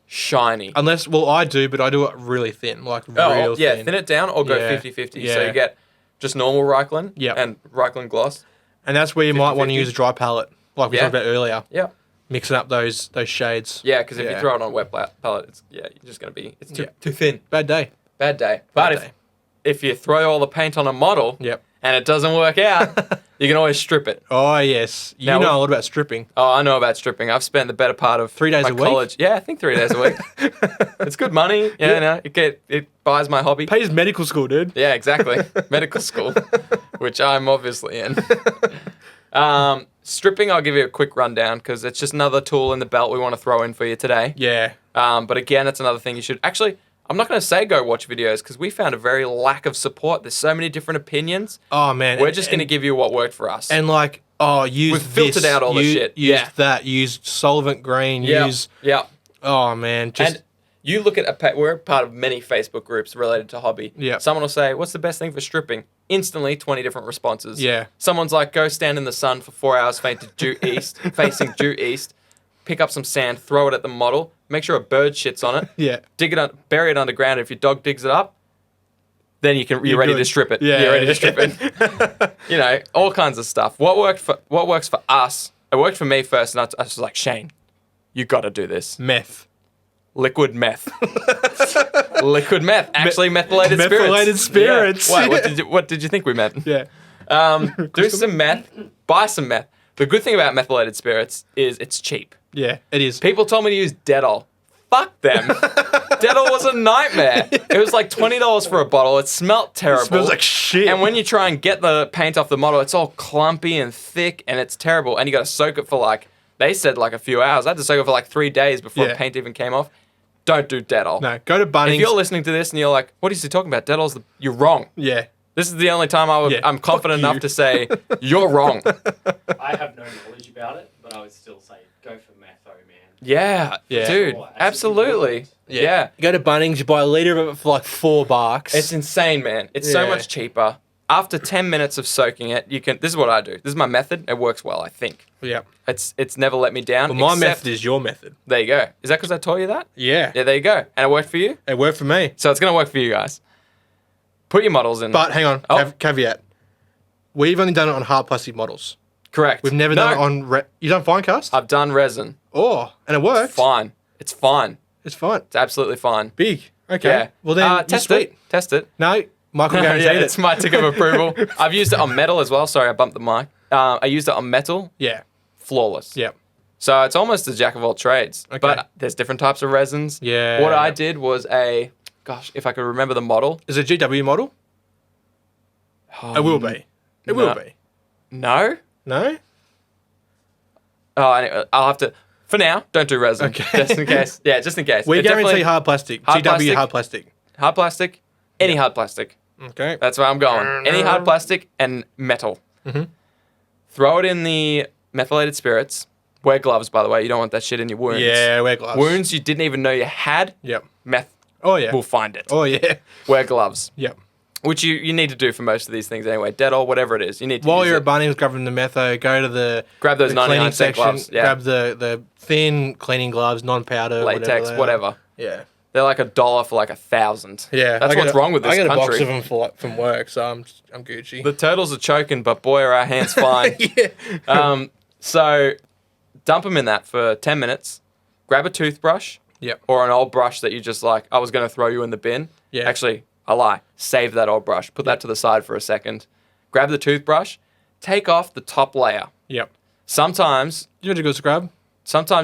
shiny. Unless, well, I do, but I do it really thin, like Oh, real yeah, thin. thin it down or go Yeah. 50-50. Yeah. So you get just normal Reichland Yep. and Reichland gloss. And that's where you might want to 50-50. use a dry palette, like we Yeah. talked about earlier. Yeah. Mixing up those shades. Yeah, because if Yeah. you throw it on a wet palette, you're just going to be, it's Yeah. too thin. Bad day. Bad day. But Bad day. if you throw all the paint on a model Yep. and it doesn't work out, you can always strip it. Oh, yes. You Now, know a lot about stripping. Oh, I know about stripping. I've spent the better part of 3 days my a week? college. Yeah, I think 3 days a week. It's good money. Yeah, you know, it buys my hobby. Pays medical school, dude. Yeah, exactly. Medical school, which I'm obviously in. Stripping, I'll give you a quick rundown because it's just another tool in the belt we want to throw in for you today. Yeah. But again, it's another thing you should actually. I'm not going to say go watch videos because we found a very lack of support. There's so many different opinions. Oh, man. We're just going to give you what worked for us. And like, use We've filtered out all the shit. Use Yeah. that. Use solvent green. yeah, Use, yeah. oh, man. Just, And you look at we're part of many Facebook groups related to hobby. Yeah. Someone will say, "What's the best thing for stripping?" Instantly, 20 different responses. Yeah. Someone's like, "Go stand in the sun for 4 hours, facing due east. Pick up some sand, throw it at the model. Make sure a bird shits on it. yeah. Dig it, bury it underground. If your dog digs it up, then you're ready good. to strip it. Yeah. You're ready to strip it. You know, all kinds of stuff. What works for us? It worked for me first, and I was like, Shane, you got to do this. Meth. Liquid meth. Liquid meth. Actually, methylated spirits. Methylated spirits. Yeah. Wait, what did you think we meant? Yeah. Do some meth. Buy some meth. The good thing about methylated spirits is it's cheap. Yeah, it is. People told me to use Dettol. Fuck them. Dettol was a nightmare. It was like $20 for a bottle. It smelt terrible. It smells like shit. And when you try and get the paint off the model, it's all clumpy and thick, and it's terrible. And you got to soak it for they said a few hours. I had to soak it for 3 days before Yeah. paint even came off. Don't do Dettol. No, go to Bunnings. If you're listening to this and you're like, what is he talking about? Dettol's you're wrong. yeah. This is the only time Yeah, I'm confident fuck enough you. to say you're wrong. I have no knowledge about it, but I would still say go for metho, man. Yeah, Yeah. dude, Sure, absolutely. Yeah. You go to Bunnings, you buy a litre of it for $4. It's insane, man. It's so Yeah. much cheaper. After 10 minutes of soaking it, you can. This is what I do. This is my method. It works well, I think. yeah. It's never let me down. Well, my except- method is your method. There you go. Is that because I taught you that? Yeah. Yeah, there you go. And it worked for you. It worked for me. So it's gonna work for you guys. Put your models in. But hang on, Oh. caveat. We've only done it on hard plastic models. Correct. We've never done it on... you done Finecast? I've done resin. Oh, and it worked. Fine. It's fine. It's fine. It's absolutely fine. Big. Okay. Yeah. Well, then, you're test sweet. it. Test it. No, Michael Yeah, guaranteed it's it. my tick of approval. I've used it on metal as well. Sorry, I bumped the mic. I used it on metal. Yeah. Flawless. Yeah. So it's almost a jack of all trades. Okay. But there's different types of resins. Yeah. What I did was if I could remember the model. Is it a GW model? It will be. It will no. be. No? No? Oh, anyway, I'll have to. For now, don't do resin. Okay. Just in case. Yeah, just in case. We It guarantee definitely- hard plastic. Hard GW plastic? hard plastic. hard plastic, any hard plastic. Okay. That's where I'm going. Any hard plastic and metal. Mhm. Throw it in the methylated spirits. Wear gloves, by the way. You don't want that shit in your wounds. Yeah, wear gloves. Wounds you didn't even know you had. Yep. Meth Oh, yeah. will find it. Oh, yeah. Wear gloves. Yep. Which you need to do for most of these things anyway. Dettol, whatever it is, you need to While use you're it. at Bunnings grabbing the Metho, go to the Grab those the 99 cleaning cent section, gloves. Yeah. grab the thin cleaning gloves, non-powder, Latex, they are. whatever. Yeah. They're like $1 for like 1,000. Yeah. That's I get what's a- wrong with this I get country. a box of them from work, so I'm Gucci. The turtles are choking, but boy, are our hands fine. yeah. So dump them in that for 10 minutes. Grab a toothbrush Yep. or an old brush that you just like, I was going to throw you in the bin. Yeah. Actually, I lie. Save that old brush. Put that to the side for a second. Grab the toothbrush. Take off the top layer. Yep. Sometimes You want to go scrub?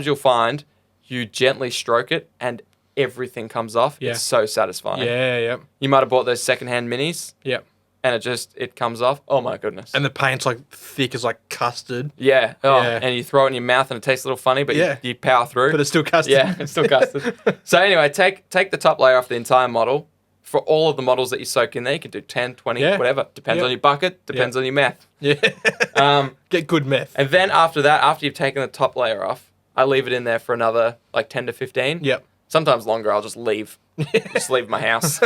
you'll find you gently stroke it and everything comes off. Yeah. It's so satisfying. Yeah. Yep. You might have bought those secondhand minis Yep. and it comes off. Oh my goodness. And the paint's like thick as like custard, yeah. Oh, Yeah. and you throw it in your mouth and it tastes a little funny, but Yeah. you power through. but it's still custard. Yeah, it's still custard. So anyway, take the top layer off the entire model. For all of the models that you soak in there, you can do 10, 20, Yeah. whatever. Depends Yeah. on your bucket, depends on your meth. Yeah. Get good meth. And then after that, after you've taken the top layer off, I leave it in there for another like 10 to 15. Yep. Sometimes longer, I'll just leave. Just leave my house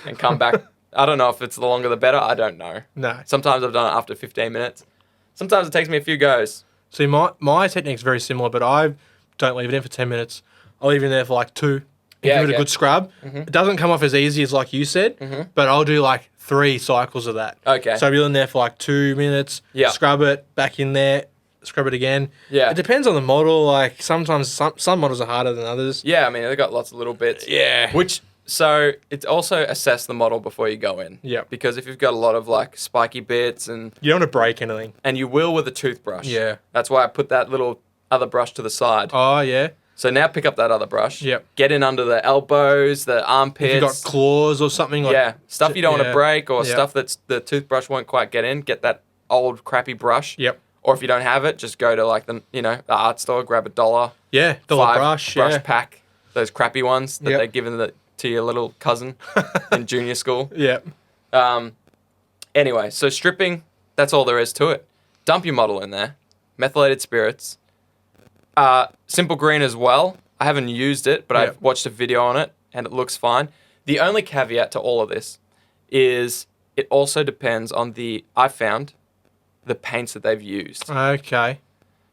and come back. I don't know if it's the longer the better. I don't know. No. Sometimes I've done it after 15 minutes. Sometimes it takes me a few goes. See, my technique's very similar, but I don't leave it in for 10 minutes. I'll leave it in there for like 2. And Yeah, give it a okay. good scrub. It doesn't come off as easy as like you said, but I'll do like 3 cycles of that. Okay. So I'll be in there for like 2 minutes, Yeah. scrub it, back in there, scrub it again. Yeah. It depends on the model. Like sometimes some models are harder than others. Yeah, I mean, they've got lots of little bits. Yeah. So it's also assess the model before you go in. Yep. Because if you've got a lot of like spiky bits and You don't want to break anything. you will with a toothbrush. Yeah. That's why I put that little other brush to the side. Oh, yeah. So now pick up that other brush. Yep. Get in under the elbows, the armpits. If you've got claws or something like yeah, stuff you don't want to yeah. break or Yep. stuff that's the toothbrush won't quite get in. Get that old crappy brush. Yep. Or if you don't have it, just go to like the art store, grab $1. Yeah, the $5 brush, yeah. pack. Those crappy ones that Yep. they're giving to your little cousin in junior school. Yeah. Anyway, so stripping, that's all there is to it. Dump your model in there. Methylated spirits. Simple green as well. I haven't used it, but Yep. I've watched a video on it and it looks fine. The only caveat to all of this is it also depends on I found the paints that they've used. Okay.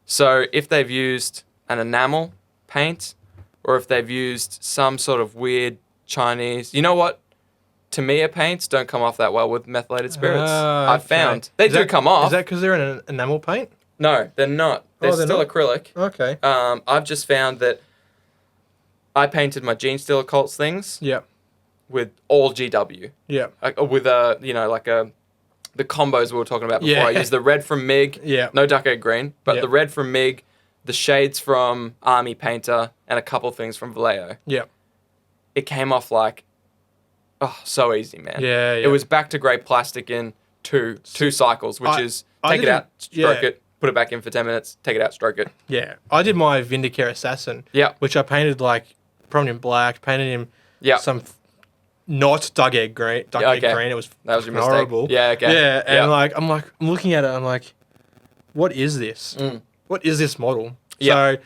So if they've used an enamel paint or if they've used some sort of weird Chinese, you know what? Tamiya paints don't come off that well with methylated spirits. I've Okay. found. They Is do that- come off. Is that because they're in an enamel paint? No, they're not. They're they're still not? acrylic. Okay. I've just found that I painted my Gene Steel Occults things Yeah. with all GW. Yeah. With the combos we were talking about before. Yeah. I used the red from MiG, Yeah. no duck egg green, but Yeah. the red from MiG, the shades from Army Painter, and a couple things from Vallejo. Yeah. It came off like, so easy, man. Yeah. It was back to grey plastic in two cycles, which is take it out, stroke it, put it back in for 10 minutes, take it out, stroke it. Yeah. I did my Vindicare Assassin. Yeah. Which I painted like probably in black, painted him Yeah. some not duck egg green. Duck egg Okay. green. It was That was your fucking mistake. horrible. Yeah, okay. Yeah. And Yeah. I'm looking at it, I'm like, what is this? What is this model? Yeah. So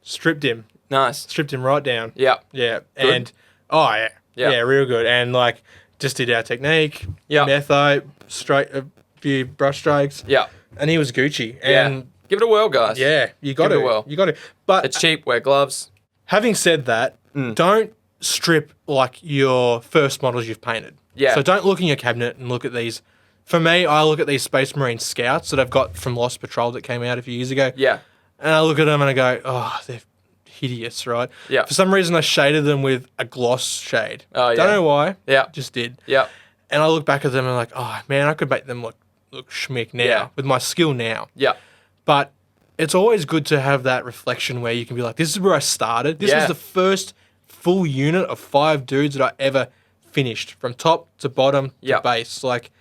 stripped him Nice. right down. Yeah. Yeah. Good. And yeah. Yeah. Yeah, real good. And like just did our technique. Yeah. Metho, straight a few brush strokes. Yeah. And he was Gucci. Yeah. And Give it a whirl, guys. yeah, you got Give it to. a whirl. You got to. But It's cheap. Wear gloves. having said that, don't strip like your first models you've painted. Yeah. So don't look in your cabinet and look at these. For me, I look at these Space Marine Scouts that I've got from Lost Patrol that came out a few years ago. Yeah. And I look at them and I go, oh, they're hideous, right? Yeah. For some reason, I shaded them with a gloss shade. Oh, yeah. Don't know why. Yeah. Just did. Yeah. And I look back at them and I'm like, oh, man, I could make them look schmick now Yeah. with my skill now. Yeah. But it's always good to have that reflection where you can be like, this is where I started. This Yeah. was the first full unit of 5 dudes that I ever finished from top to bottom to Yeah. base. Like,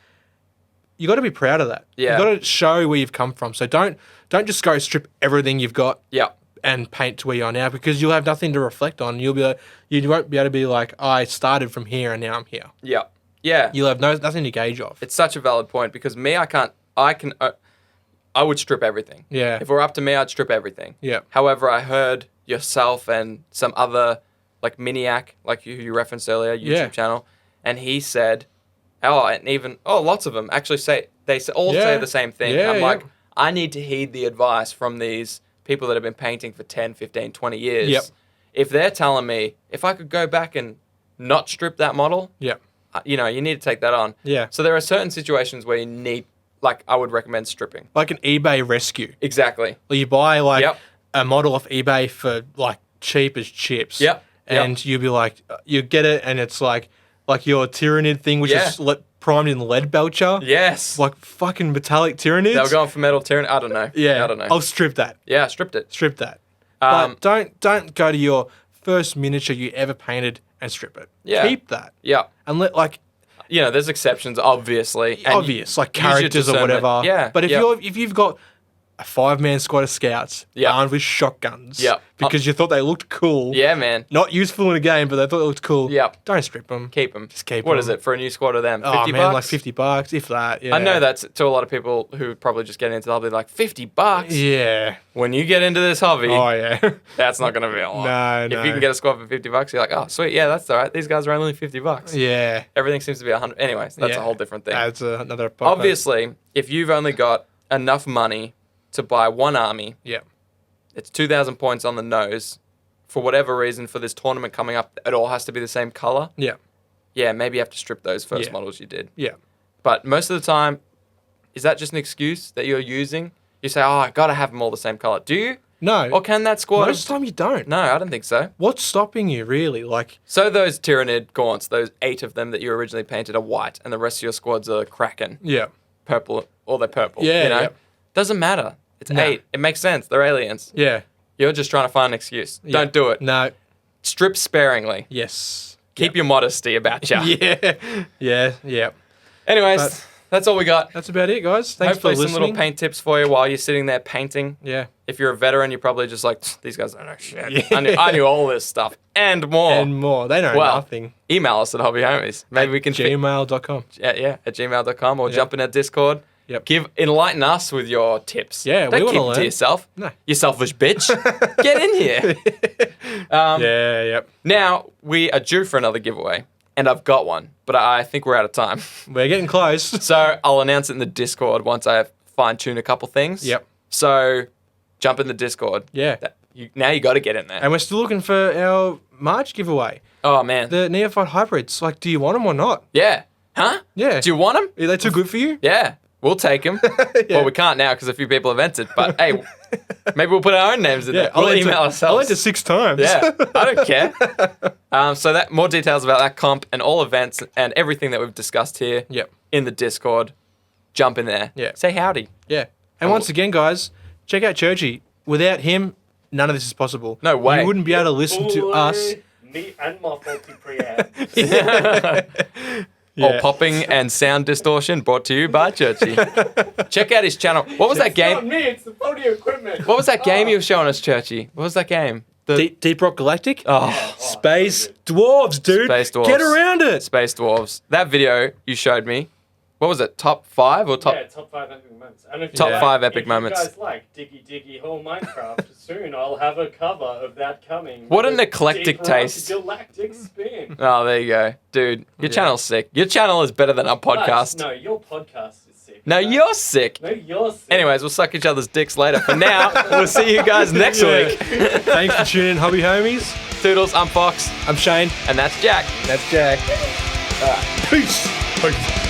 you got to be proud of that. Yeah. You got to show where you've come from. So don't just go strip everything you've got Yeah. and paint to where you are now because you'll have nothing to reflect on. You won't be able to be like, I started from here and now I'm here. Yeah. Yeah. You'll have nothing to gauge off. It's such a valid point because I would strip everything. Yeah. If it were up to me, I'd strip everything. Yeah. However, I heard yourself and some other like Miniac, like you referenced earlier, YouTube Yeah. channel, and he said and even lots of them actually say all say Yeah. the same thing. Yeah, I'm yeah. like, I need to heed the advice from these people that have been painting for 10, 15, 20 years. Yep. If they're telling me if I could go back and not strip that model, Yeah. you need to take that on. Yeah. So there are certain situations where you need, like, I would recommend stripping. Like an eBay rescue. Exactly. Where you buy like Yep. a model off eBay for like cheap as chips. Yep. And you'll be like, you get it, and it's like your Tyranid thing, which Yeah. is primed in lead belcher. Yes. Like fucking metallic Tyranids. They were going for metal tyranny. I don't know. Yeah. I don't know. I'll strip that. Yeah, stripped it. Strip that. Um, But don't go to your first miniature you ever painted and strip it. Yeah. Keep that. Yeah. And let There's exceptions, obviously. and obvious, like use your characters or discernment. whatever. Yeah. But yeah. if you've got a 5-man squad of scouts Yeah. armed with shotguns Yeah. because you thought they looked cool. Yeah, man. Not useful in a game, but they thought it looked cool. Yeah. Don't strip them. Keep them. Just keep What 'em. is it for a new squad of them? 50 Oh man, bucks? like $50, if that. Yeah. I know that's to a lot of people who probably just get into. They'll be like, $50. Yeah. When you get into this hobby, Oh yeah. that's not going to be a lot. No, If you can get a squad for $50, you're like, oh sweet, yeah, that's all right. These guys are only $50. yeah. Everything seems to be 100. Anyways, that's Yeah. a whole different thing. That's another. podcast. Obviously, if you've only got enough money to buy one army, Yeah. it's 2,000 points on the nose. For whatever reason, for this tournament coming up, it all has to be the same color. Yeah. Yeah, maybe you have to strip those first Yeah. models you did. Yeah. But most of the time, is that just an excuse that you're using? You say, oh, I got to have them all the same color. Do you? No. Or can that squad... Most of the time you don't. No, I don't think so. What's stopping you really? Like, So those Tyranid gaunts, those 8 of them that you originally painted are white, and the rest of your squads are Kraken, yeah. purple, or they're purple. Yeah, You know? yeah. Doesn't matter. It's No. 8. It makes sense. They're aliens. Yeah. You're just trying to find an excuse. Yeah. Don't do it. No. Strip sparingly. Yes. Keep your modesty about you. Yeah. Yeah. Yeah. Anyways, But- that's all we got. That's about it, guys. Thanks Hopefully for some listening. little paint tips for you while you're sitting there painting. Yeah. If you're a veteran, you're probably just like, these guys don't know shit. Yeah. I knew all this stuff and more. And more. They know Well, nothing. Email us at Hobby Homies. Maybe we can Gmail.com. at gmail.com or jump in our Discord. Yep. Enlighten us with your tips. Yeah, Don't we wanna keep it learn. to yourself. No. You selfish bitch. Get in here. Yeah. Yep. Now, we are due for another giveaway, and I've got one, but I think we're out of time. We're getting close. So I'll announce it in the Discord once I fine-tune a couple things. Yep. So jump in the Discord. Yeah. Now you got to get in there. And we're still looking for our March giveaway. Oh, man. The Neophyte Hybrids. Like, do you want them or not? Yeah. Huh? Yeah. Do you want them? Are they too good for you? Yeah. We'll take them. Yeah. Well, we can't now because a few people have entered. But hey, maybe we'll put our own names in there. We'll email I'll ourselves. enter 6 times. Yeah, I don't care. So that more details about that comp and all events and everything that we've discussed here Yep. in the Discord. Jump in there. Yeah. Say howdy. Yeah. And once again, guys, check out Churchy. Without him, none of this is possible. No way. You wouldn't be able to listen to us. Me and my faulty preamp. Or popping and sound distortion brought to you by Churchy. Check out his channel. What was that It's not game? me, it's the faulty equipment. What was that game you were showing us, Churchy? What was that game? The Deep Rock Galactic? oh, Space Dwarves, dude. Space Dwarves. Get around it. Space Dwarves. That video you showed me. What was it? Top 5 or top? Yeah, top 5 epic moments. And if you Top like, 5 epic if moments. you guys like Diggy Hole Minecraft, soon I'll have a cover of that coming. What with an a eclectic Deep Rock taste. Galactic spin. Oh, there you go, dude. Your Yeah. channel's sick. Your channel is better than our podcast. No, your podcast is sick. No, you're sick. No, you're sick. Anyways, we'll suck each other's dicks later. For now, we'll see you guys next Yeah. week. Thanks for tuning in, Hobby Homies. Toodles, I'm Fox, I'm Shane. and that's Jack. That's Jack. Peace. Peace.